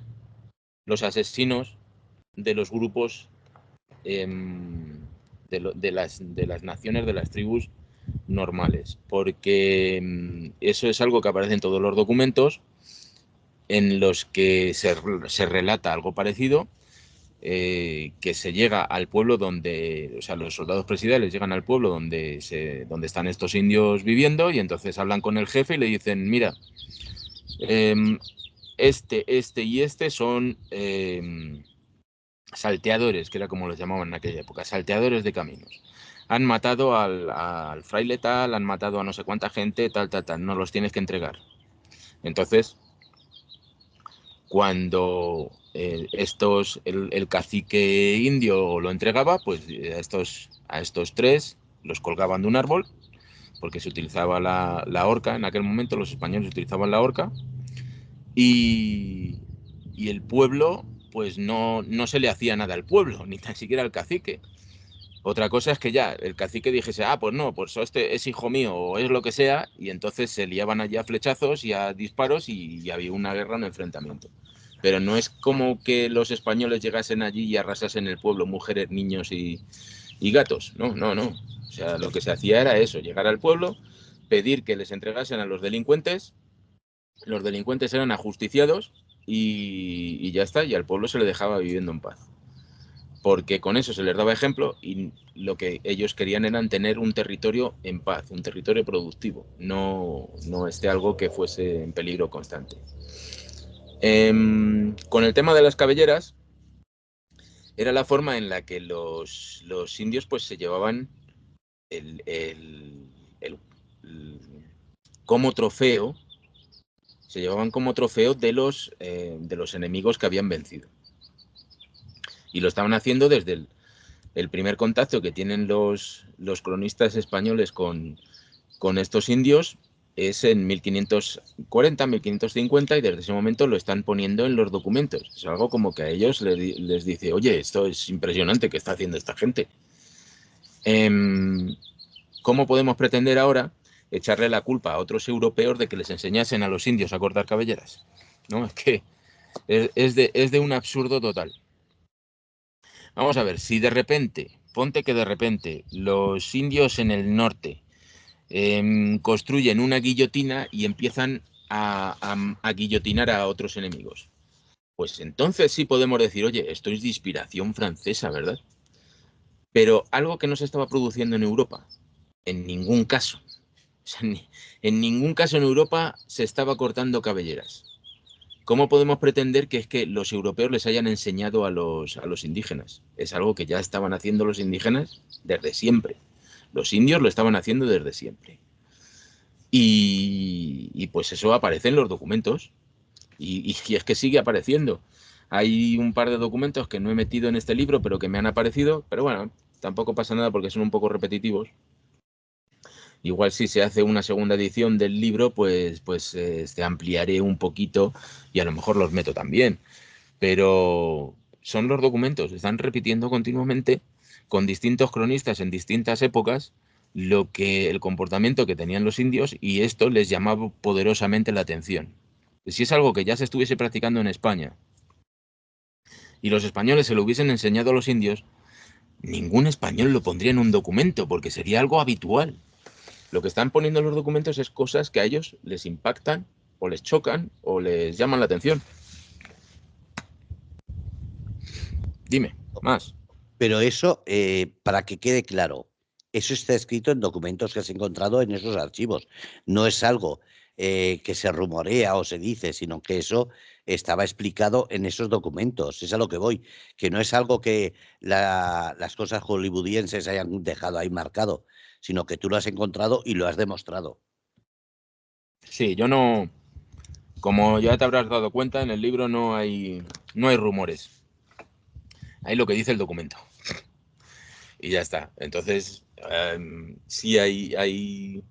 asesinos de los grupos de las naciones, de las tribus normales, porque eso es algo que aparece en todos los documentos en los que se relata algo parecido, que se llega al pueblo donde, o sea, los soldados presidiales llegan al pueblo donde están estos indios viviendo y entonces hablan con el jefe y le dicen, mira, este y este son salteadores, que era como los llamaban en aquella época, salteadores de caminos. Han matado al fraile tal, han matado a no sé cuánta gente, tal, tal, tal, no los tienes que entregar. Entonces, cuando el cacique indio lo entregaba, pues a estos tres los colgaban de un árbol, porque se utilizaba la horca, en aquel momento los españoles utilizaban la horca, y, y el pueblo, pues no se le hacía nada al pueblo, ni tan siquiera al cacique. Otra cosa es que ya el cacique dijese, pues no, pues este es hijo mío o es lo que sea, y entonces se liaban allí a flechazos y a disparos y había una guerra, un enfrentamiento. Pero no es como que los españoles llegasen allí y arrasasen el pueblo, mujeres, niños y gatos. No, no, no. O sea, lo que se hacía era eso, llegar al pueblo, pedir que les entregasen a los delincuentes eran ajusticiados y ya está, y al pueblo se le dejaba viviendo en paz. porque con eso se les daba ejemplo y lo que ellos querían era tener un territorio en paz, un territorio productivo, no algo que fuese en peligro constante. Con el tema de las cabelleras, era la forma en la que los indios pues se llevaban como trofeo, de los enemigos que habían vencido. Y lo estaban haciendo desde el primer contacto que tienen los cronistas españoles con estos indios es en 1540, 1550 y desde ese momento lo están poniendo en los documentos. Es algo como que a ellos les dice, oye, esto es impresionante que está haciendo esta gente. ¿Cómo podemos pretender ahora echarle la culpa a otros europeos de que les enseñasen a los indios a cortar cabelleras? ¿No? Es que es de un absurdo total. Vamos a ver, si de repente, ponte que de repente los indios en el norte construyen una guillotina y empiezan a guillotinar a otros enemigos. Pues entonces sí podemos decir, oye, esto es de inspiración francesa, ¿verdad? Pero algo que no se estaba produciendo en Europa, en ningún caso. O sea, en ningún caso en Europa se estaba cortando cabelleras. ¿Cómo podemos pretender que es que los europeos les hayan enseñado a los indígenas? Es algo que ya estaban haciendo los indígenas desde siempre. Los indios lo estaban haciendo desde siempre. Y pues eso aparece en los documentos. Y es que sigue apareciendo. Hay un par de documentos que no he metido en este libro, pero que me han aparecido. Pero bueno, tampoco pasa nada porque son un poco repetitivos. Igual si se hace una segunda edición del libro, pues ampliaré un poquito y a lo mejor los meto también. Pero son los documentos, están repitiendo continuamente con distintos cronistas en distintas épocas el comportamiento que tenían los indios y esto les llamaba poderosamente la atención. Si es algo que ya se estuviese practicando en España y los españoles se lo hubiesen enseñado a los indios, ningún español lo pondría en un documento porque sería algo habitual. Lo que están poniendo en los documentos es cosas que a ellos les impactan o les chocan o les llaman la atención. Dime, más. Pero eso, para que quede claro, eso está escrito en documentos que has encontrado en esos archivos. No es algo que se rumorea o se dice, sino que eso estaba explicado en esos documentos. Es a lo que voy, que no es algo que las cosas hollywoodienses hayan dejado ahí marcado, sino que tú lo has encontrado y lo has demostrado. Sí, yo no, como ya te habrás dado cuenta, en el libro no hay rumores. Hay lo que dice el documento. Y ya está. Entonces, sí hay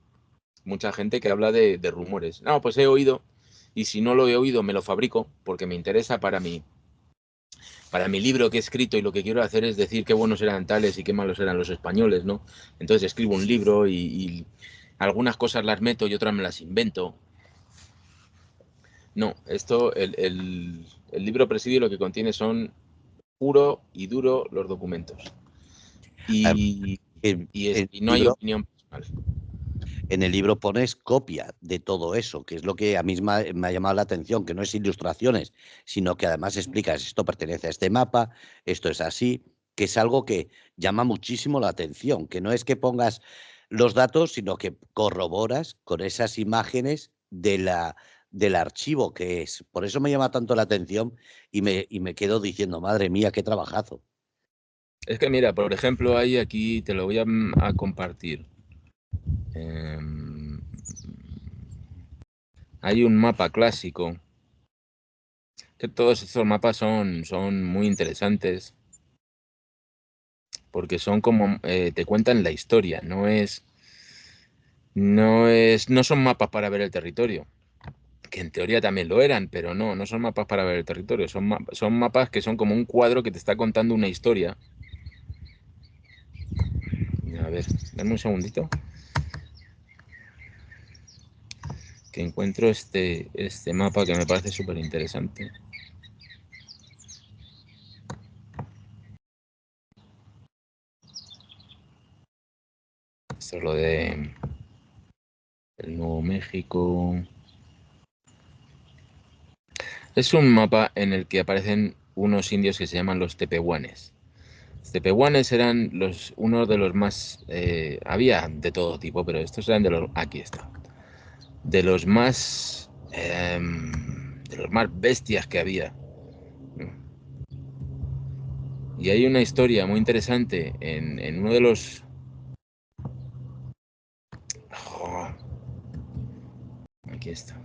mucha gente que habla de rumores. No, pues he oído, y si no lo he oído, me lo fabrico, porque me interesa para mi libro que he escrito y lo que quiero hacer es decir qué buenos eran tales y qué malos eran los españoles, ¿no? Entonces escribo un libro y algunas cosas las meto y otras me las invento. No, esto, el libro Presidio lo que contiene son puro y duro los documentos. Además, Y, en el y no hay libro, opinión personal. en el libro pones copia de todo eso, que es lo que a mí me ha llamado la atención, que no es ilustraciones, sino que además explicas, esto pertenece a este mapa, esto es así, que es algo que llama muchísimo la atención, que no es que pongas los datos, sino que corroboras con esas imágenes del archivo que es. Por eso me llama tanto la atención y me quedo diciendo, madre mía, qué trabajazo. Es que mira, por ejemplo, hay aquí, te lo voy a compartir. Hay un mapa clásico, que todos estos mapas son muy interesantes, porque son como, te cuentan la historia, no son mapas para ver el territorio, que en teoría también lo eran, pero no son mapas para ver el territorio, son mapas que son como un cuadro que te está contando una historia. A ver, dame un segundito, que encuentro este mapa que me parece súper interesante. Esto es lo de el Nuevo México. Es un mapa en el que aparecen unos indios que se llaman los tepehuanes. tepehuanes eran uno de los más... había de todo tipo, pero estos eran de los... Aquí está. De los más bestias que había. Y hay una historia muy interesante en uno de los... Oh, aquí está.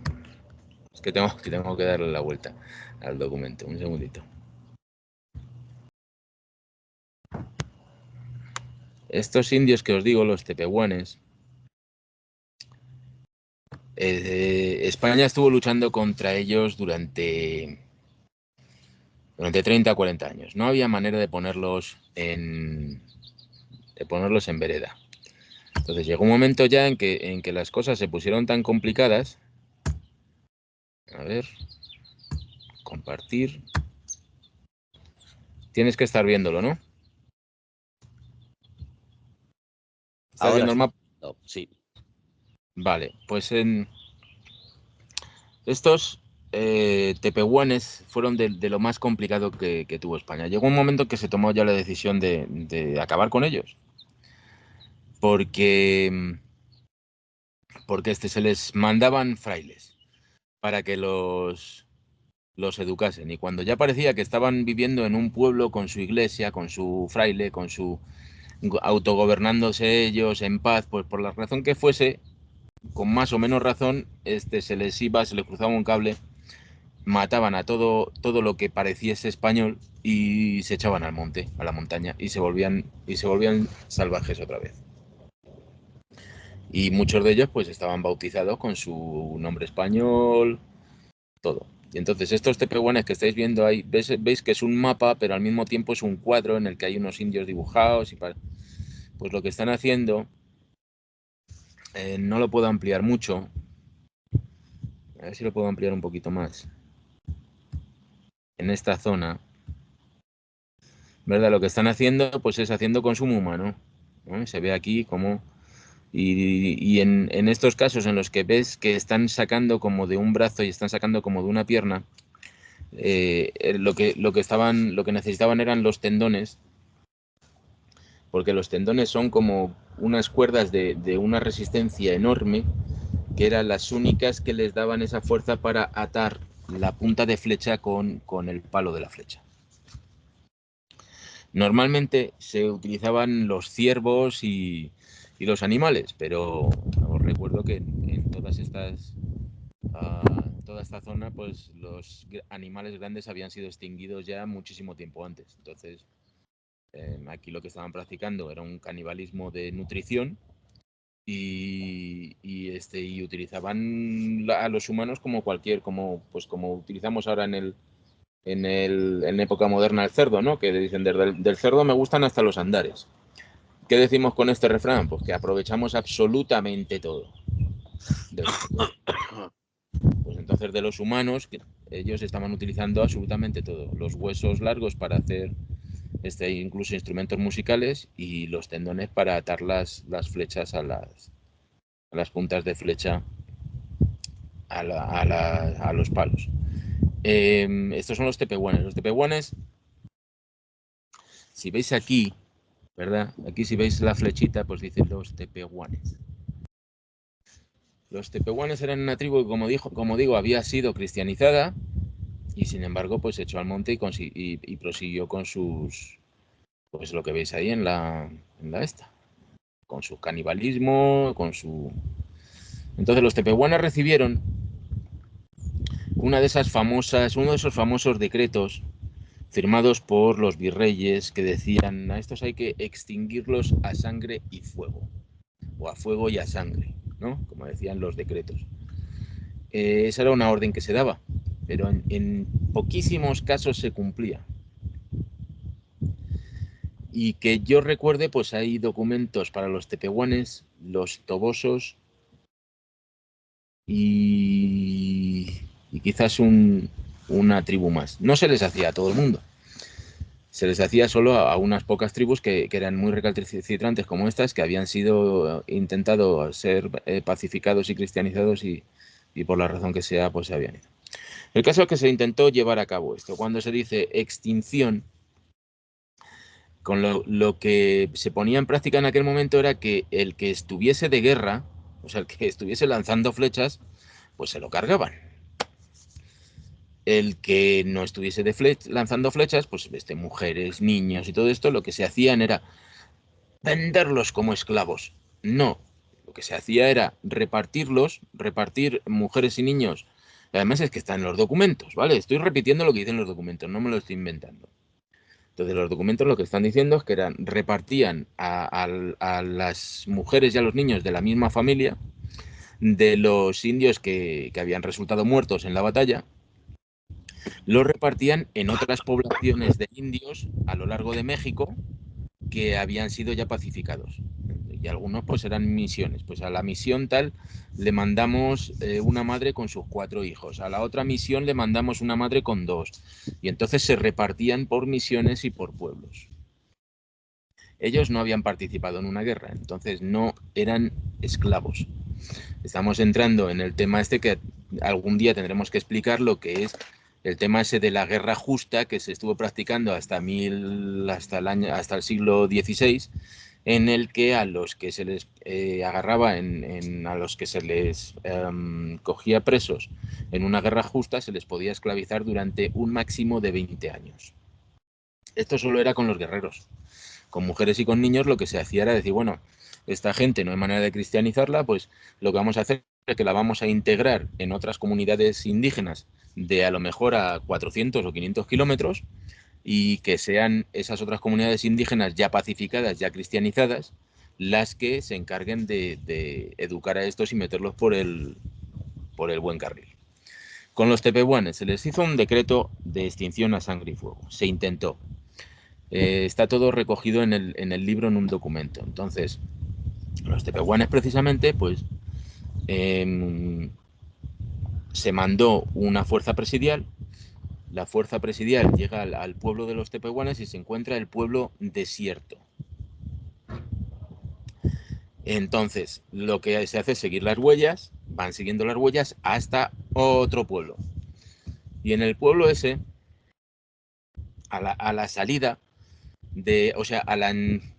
Es que tengo que darle la vuelta al documento. Un segundito. Estos indios que os digo, los tepehuanes, España estuvo luchando contra ellos durante 30 o 40 años. No había manera de ponerlos en vereda. Entonces llegó un momento ya en que las cosas se pusieron tan complicadas. A ver, compartir. Tienes que estar viéndolo, ¿no? ¿Estás Ahora viendo el sí. mapa? No, sí. Vale, pues en estos tepehuanes fueron de lo más complicado que tuvo España. Llegó un momento en que se tomó ya la decisión de acabar con ellos. Porque se les mandaban frailes para que los educasen. Y cuando ya parecía que estaban viviendo en un pueblo con su iglesia, con su fraile, con su autogobernándose ellos en paz, pues por la razón que fuese, con más o menos razón, se les cruzaba un cable, mataban a todo lo que pareciese español y se echaban al monte, a la montaña, y se volvían salvajes otra vez. Y muchos de ellos pues estaban bautizados con su nombre español, todo. Y entonces estos tepehuanes que estáis viendo ahí, veis que es un mapa, pero al mismo tiempo es un cuadro en el que hay unos indios dibujados. Pues lo que están haciendo, no lo puedo ampliar mucho. A ver si lo puedo ampliar un poquito más. En esta zona, ¿verdad? Lo que están haciendo pues es haciendo consumo humano, ¿no? Se ve aquí como... Y en estos casos en los que ves que están sacando como de un brazo y están sacando como de una pierna, lo que necesitaban eran los tendones, porque los tendones son como unas cuerdas de una resistencia enorme, que eran las únicas que les daban esa fuerza para atar la punta de flecha con el palo de la flecha. Normalmente se utilizaban los ciervos y los animales, pero os recuerdo que en todas estas toda esta zona, pues los animales grandes habían sido extinguidos ya muchísimo tiempo antes. Entonces, aquí lo que estaban practicando era un canibalismo de nutrición y utilizaban a los humanos como como utilizamos ahora en época moderna el cerdo, ¿no? Que dicen, del cerdo me gustan hasta los andares. ¿Qué decimos con este refrán? Pues que aprovechamos absolutamente todo. Pues entonces de los humanos, ellos estaban utilizando absolutamente todo. Los huesos largos para hacer incluso instrumentos musicales y los tendones para atar las flechas a las puntas de flecha a los palos. Estos son los tepehuanes. Los tepehuanes, si veis aquí, ¿verdad? Aquí si veis la flechita, pues dice los tepehuanes. Los tepehuanes eran una tribu que, como digo, había sido cristianizada y sin embargo, pues se echó al monte y prosiguió con sus, pues lo que veis ahí en la esta, con su canibalismo, con su... Entonces los tepehuanes recibieron uno de esos famosos decretos firmados por los virreyes que decían: a estos hay que extinguirlos a sangre y fuego, o a fuego y a sangre, ¿no? Como decían los decretos. Esa era una orden que se daba, pero en poquísimos casos se cumplía. Y que yo recuerde, pues hay documentos para los tepehuanes, los tobosos y quizás una tribu más. No se les hacía a todo el mundo. Se les hacía solo a unas pocas tribus que eran muy recalcitrantes como estas, que habían sido intentado ser pacificados y cristianizados y por la razón que sea, pues se habían ido. El caso es que se intentó llevar a cabo esto. Cuando se dice extinción, Con lo que se ponía en práctica en aquel momento era que el que estuviese de guerra, o sea, el que estuviese lanzando flechas, pues se lo cargaban. El que no estuviese lanzando flechas, pues mujeres, niños y todo esto, lo que se hacían era venderlos como esclavos. No, lo que se hacía era repartir mujeres y niños. Además es que está en los documentos, ¿vale? Estoy repitiendo lo que dicen los documentos, no me lo estoy inventando. Entonces los documentos lo que están diciendo es que repartían a las mujeres y a los niños de la misma familia, de los indios que habían resultado muertos en la batalla, los repartían en otras poblaciones de indios a lo largo de México que habían sido ya pacificados. Y algunos pues eran misiones. Pues a la misión tal le mandamos una madre con sus 4 hijos. A la otra misión le mandamos una madre con 2. Y entonces se repartían por misiones y por pueblos. Ellos no habían participado en una guerra, entonces no eran esclavos. Estamos entrando en el tema este que algún día tendremos que explicar, lo que es el tema ese de la guerra justa que se estuvo practicando hasta el siglo XVI, en el que a los que se les agarraba, a los que se les cogía presos en una guerra justa, se les podía esclavizar durante un máximo de 20 años. Esto solo era con los guerreros. Con mujeres y con niños lo que se hacía era decir, bueno, esta gente no hay manera de cristianizarla, pues lo que vamos a hacer es que la vamos a integrar en otras comunidades indígenas de a lo mejor a 400 o 500 kilómetros, y que sean esas otras comunidades indígenas ya pacificadas, ya cristianizadas, las que se encarguen de educar a estos y meterlos por el buen carril. Con los tepehuanes se les hizo un decreto de extinción a sangre y fuego. Se intentó. Está todo recogido en el libro, en un documento. Entonces, los tepehuanes precisamente, pues se mandó una fuerza presidial. La fuerza presidial llega al pueblo de los tepehuanes y se encuentra el pueblo desierto. Entonces, lo que se hace es seguir las huellas, van siguiendo las huellas hasta otro pueblo. Y en el pueblo ese, a la salida o sea,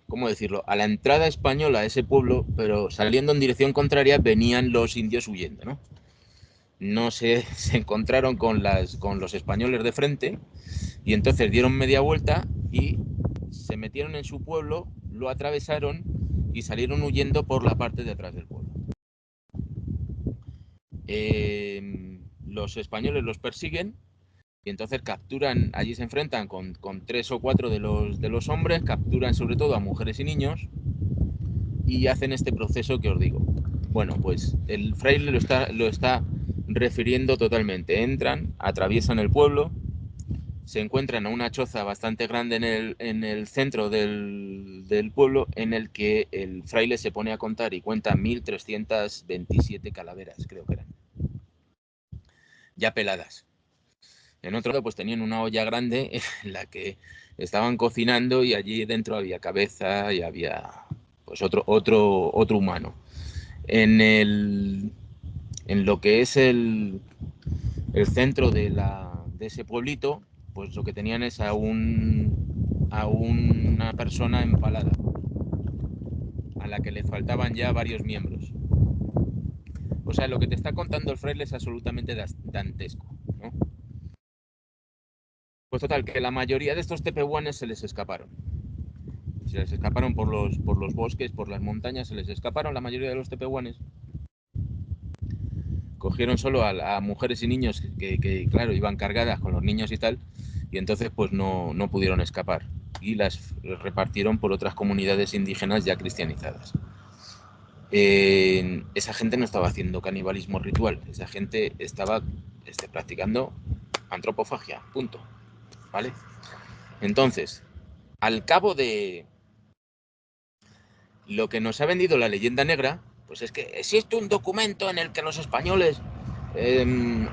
¿cómo decirlo? A la entrada española a ese pueblo, pero saliendo en dirección contraria, venían los indios huyendo, ¿no? No se encontraron con los españoles de frente, y entonces dieron media vuelta y se metieron en su pueblo, lo atravesaron y salieron huyendo por la parte de atrás del pueblo. Los españoles los persiguen y entonces capturan, allí se enfrentan con 3 o 4 de los hombres, capturan sobre todo a mujeres y niños y hacen este proceso que os digo. Bueno, pues el fraile lo está refiriendo totalmente. Entran, atraviesan el pueblo, se encuentran a una choza bastante grande en el centro del pueblo, en el que el fraile se pone a contar y cuenta 1327 calaveras, creo que eran, ya peladas. En otro lado pues tenían una olla grande en la que estaban cocinando y allí dentro había cabeza y había pues otro humano. En lo que es el centro de ese pueblito, pues lo que tenían es a una persona empalada, a la que le faltaban ya varios miembros. O sea, lo que te está contando el fraile es absolutamente dantesco, ¿no? Pues total, que la mayoría de estos tepehuanes se les escaparon. Se les escaparon por los bosques, por las montañas, se les escaparon la mayoría de los tepehuanes. Cogieron solo a mujeres y niños que, claro, iban cargadas con los niños y tal, y entonces pues no pudieron escapar. Y las repartieron por otras comunidades indígenas ya cristianizadas. Esa gente no estaba haciendo canibalismo ritual, esa gente estaba practicando antropofagia, punto. ¿Vale? Entonces, al cabo de lo que nos ha vendido la leyenda negra, pues es que existe un documento en el que los españoles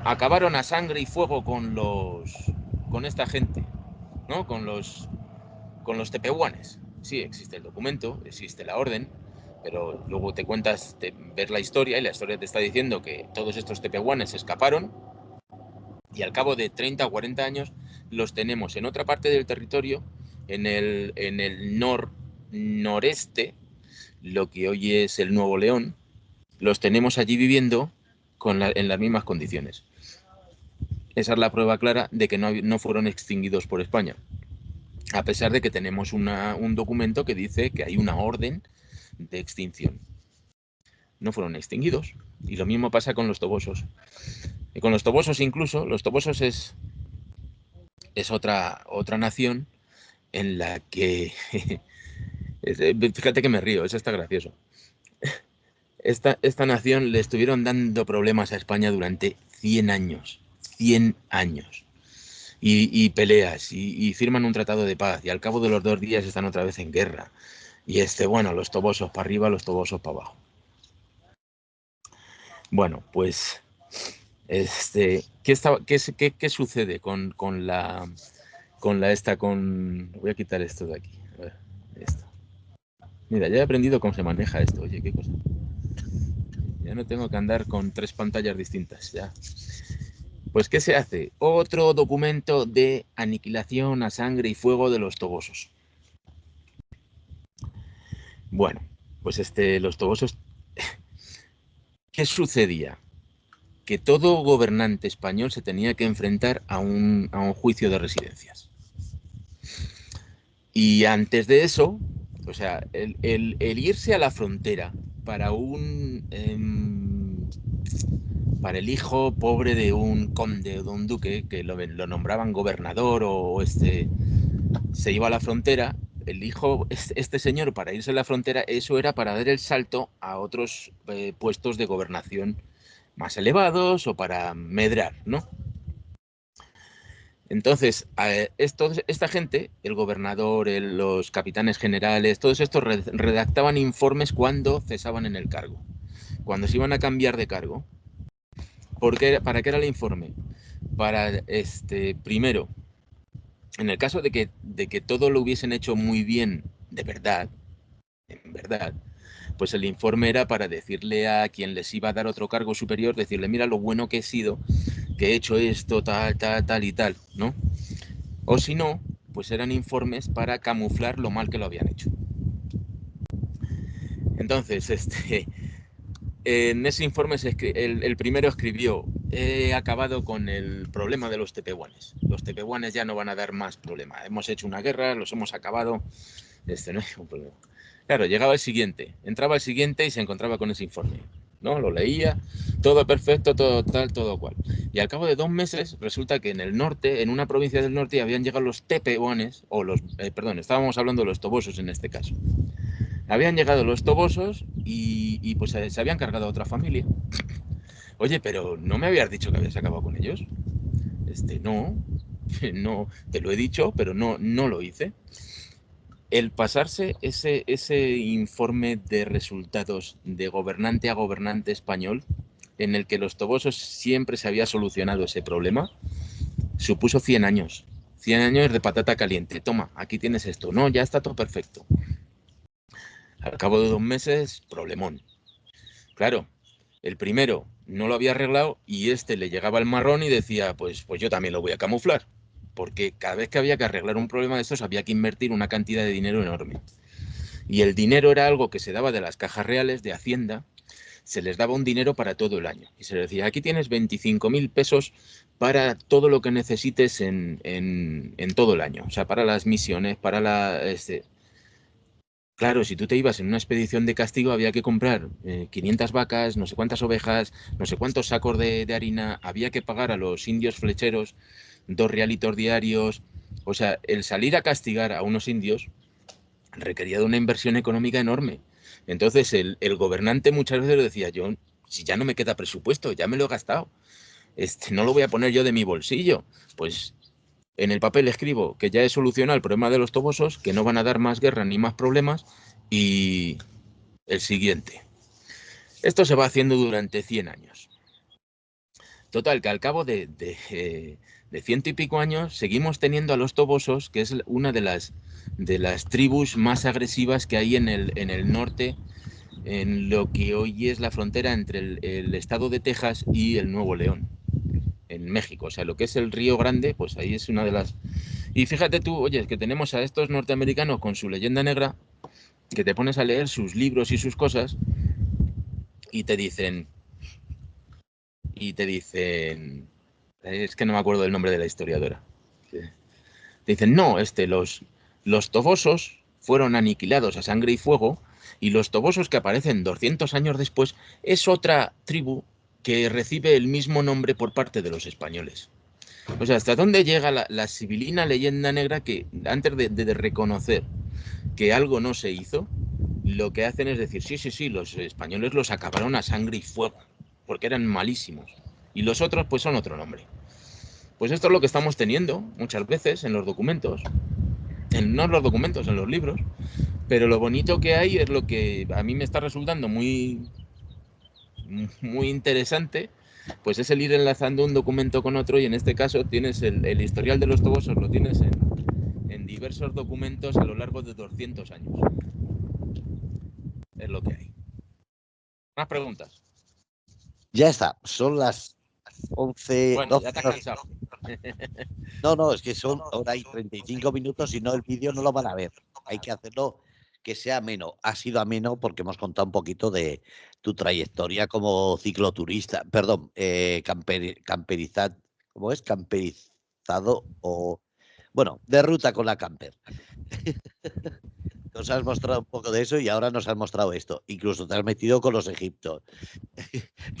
acabaron a sangre y fuego con esta gente, ¿no? Con los tepehuanes. Sí, existe el documento, existe la orden, pero luego ves la historia y la historia te está diciendo que todos estos tepehuanes escaparon y al cabo de 30 o 40 años los tenemos en otra parte del territorio en el noreste, lo que hoy es el Nuevo León, los tenemos allí viviendo en las mismas condiciones. Esa es la prueba clara de que no fueron extinguidos por España, a pesar de que tenemos un documento que dice que hay una orden de extinción. No fueron extinguidos. Y lo mismo pasa con los tobosos. Y con los tobosos incluso, los tobosos es otra nación en la que... Fíjate que me río, eso está gracioso. Esta nación le estuvieron dando problemas a España durante 100 años. 100 años. Y peleas, y firman un tratado de paz, y al cabo de los 2 días están otra vez en guerra. Y bueno, los tobosos para arriba, los tobosos para abajo. Bueno, pues, ¿qué sucede con la esta? Voy a quitar esto de aquí. A ver, esto. Mira, ya he aprendido cómo se maneja esto. Oye, qué cosa. Ya no tengo que andar con 3 pantallas distintas, ya. Pues, ¿qué se hace? Otro documento de aniquilación a sangre y fuego de los tobosos. Bueno, pues los tobosos... ¿Qué sucedía? Que todo gobernante español se tenía que enfrentar a un juicio de residencias. Y antes de eso, o sea, el irse a la frontera para para el hijo pobre de un conde o de un duque, que lo nombraban gobernador se iba a la frontera, el hijo, este señor, para irse a la frontera, eso era para dar el salto a otros puestos de gobernación más elevados o para medrar, ¿no? Entonces, esta gente, el gobernador, los capitanes generales, todos estos redactaban informes cuando cesaban en el cargo, cuando se iban a cambiar de cargo. ¿Para qué era el informe? Para, primero, en el caso de que todo lo hubiesen hecho muy bien, de verdad, en verdad, pues el informe era para decirle a quien les iba a dar otro cargo superior, decirle, mira lo bueno que he sido, que he hecho esto, tal, tal, tal y tal, ¿no? O si no, pues eran informes para camuflar lo mal que lo habían hecho. Entonces, en ese informe el primero escribió, he acabado con el problema de los tepehuanes. Los tepehuanes ya no van a dar más problema. Hemos hecho una guerra, los hemos acabado. No hay un problema. Claro, llegaba el siguiente, entraba el siguiente y se encontraba con ese informe, ¿no? Lo leía, todo perfecto, todo tal, todo cual. Y al cabo de 2 meses resulta que en el norte, en una provincia del norte, habían llegado los tepehuanes, perdón, estábamos hablando de los tobosos en este caso. Habían llegado los tobosos y pues se habían cargado a otra familia. Oye, pero ¿no me habías dicho que habías acabado con ellos? No, no, te lo he dicho, pero no lo hice. El pasarse ese informe de resultados de gobernante a gobernante español, en el que los tobosos siempre se había solucionado ese problema, supuso 100 años. 100 años de patata caliente. Toma, aquí tienes esto. No, ya está todo perfecto. Al cabo de 2 meses, problemón. Claro, el primero no lo había arreglado y le llegaba el marrón y decía, pues yo también lo voy a camuflar. Porque cada vez que había que arreglar un problema de estos había que invertir una cantidad de dinero enorme. Y el dinero era algo que se daba de las cajas reales de Hacienda, se les daba un dinero para todo el año. Y se les decía, aquí tienes 25.000 pesos para todo lo que necesites en todo el año. O sea, para las misiones, para la... Claro, si tú te ibas en una expedición de castigo había que comprar 500 vacas, no sé cuántas ovejas, no sé cuántos sacos de harina, había que pagar a los indios flecheros 2 realitos diarios. O sea, el salir a castigar a unos indios requería de una inversión económica enorme. Entonces el gobernante muchas veces le decía, yo, si ya no me queda presupuesto, ya me lo he gastado, no lo voy a poner yo de mi bolsillo. Pues en el papel escribo que ya he solucionado el problema de los tobosos, que no van a dar más guerra ni más problemas, y el siguiente. Esto se va haciendo durante 100 años. Total, que al cabo de 100 y pico años seguimos teniendo a los tobosos, que es una de las tribus más agresivas que hay en el norte, en lo que hoy es la frontera entre el estado de Texas y el Nuevo León, en México. O sea, lo que es el Río Grande, pues ahí es una de las... Y fíjate tú, oye, que tenemos a estos norteamericanos con su leyenda negra, que te pones a leer sus libros y sus cosas y te dicen, es que no me acuerdo del nombre de la historiadora. Te dicen, no, los tobosos fueron aniquilados a sangre y fuego, y los tobosos que aparecen 200 años después es otra tribu que recibe el mismo nombre por parte de los españoles. O sea, ¿hasta dónde llega la sibilina leyenda negra que antes de reconocer que algo no se hizo, lo que hacen es decir, sí, sí, sí, los españoles los acabaron a sangre y fuego, porque eran malísimos. Y los otros, pues son otro nombre. Pues esto es lo que estamos teniendo muchas veces en los documentos, no en los documentos, en los libros, pero lo bonito que hay es lo que a mí me está resultando muy interesante, pues es el ir enlazando un documento con otro, y en este caso tienes el historial de los tobosos, lo tienes en diversos documentos a lo largo de 200 años. Es lo que hay. ¿Más preguntas? Ya está, son las 11, Bueno, 12. ya te has cansado. No, no, es que son hora y 35 minutos, si no el vídeo no lo van a ver. Hay que hacerlo que sea ameno. Ha sido ameno porque hemos contado un poquito de tu trayectoria como cicloturista, perdón, camperizado, ¿cómo es? Camperizado o, bueno, de ruta con la camper. Nos has mostrado un poco de eso y ahora nos has mostrado esto. Incluso te has metido con los egiptos,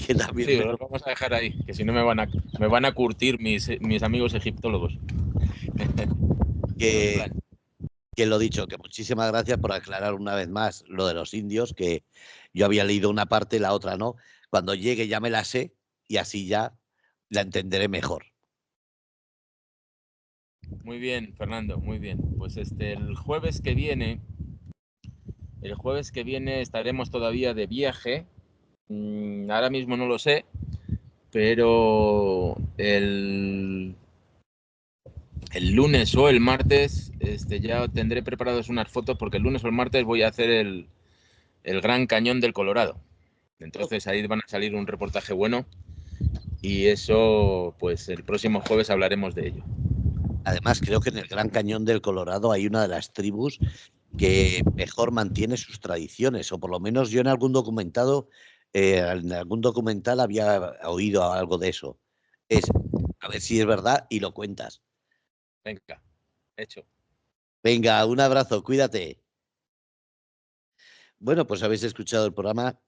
que también Sí, lo vamos a dejar ahí, que si no me van a curtir mis amigos egiptólogos. que, que lo dicho, que muchísimas gracias por aclarar una vez más lo de los indios, que yo había leído una parte y la otra no. Cuando llegue ya me la sé y así ya la entenderé mejor. Muy bien, Fernando, muy bien. Pues el jueves que viene estaremos todavía de viaje. Ahora mismo no lo sé, pero el lunes o el martes ya tendré preparadas unas fotos, porque el lunes o el martes voy a hacer el Gran Cañón del Colorado. Entonces ahí van a salir un reportaje bueno, y eso, pues el próximo jueves hablaremos de ello. Además, creo que en el Gran Cañón del Colorado hay una de las tribus que mejor mantiene sus tradiciones, o por lo menos yo en algún documental había oído algo de eso. Es, a ver si es verdad y lo cuentas. Venga, hecho. Venga, un abrazo, cuídate. Bueno, pues habéis escuchado el programa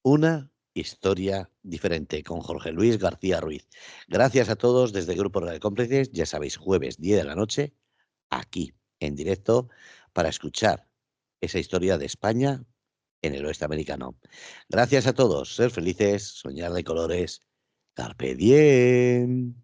Una historia diferente con Jorge Luis García Ruiz. Gracias a todos desde el Grupo Radio Cómplices. Ya sabéis, jueves 10 de la noche, aquí en directo, para escuchar esa historia de España en el oeste americano. Gracias a todos. Ser felices, soñar de colores. Carpe diem.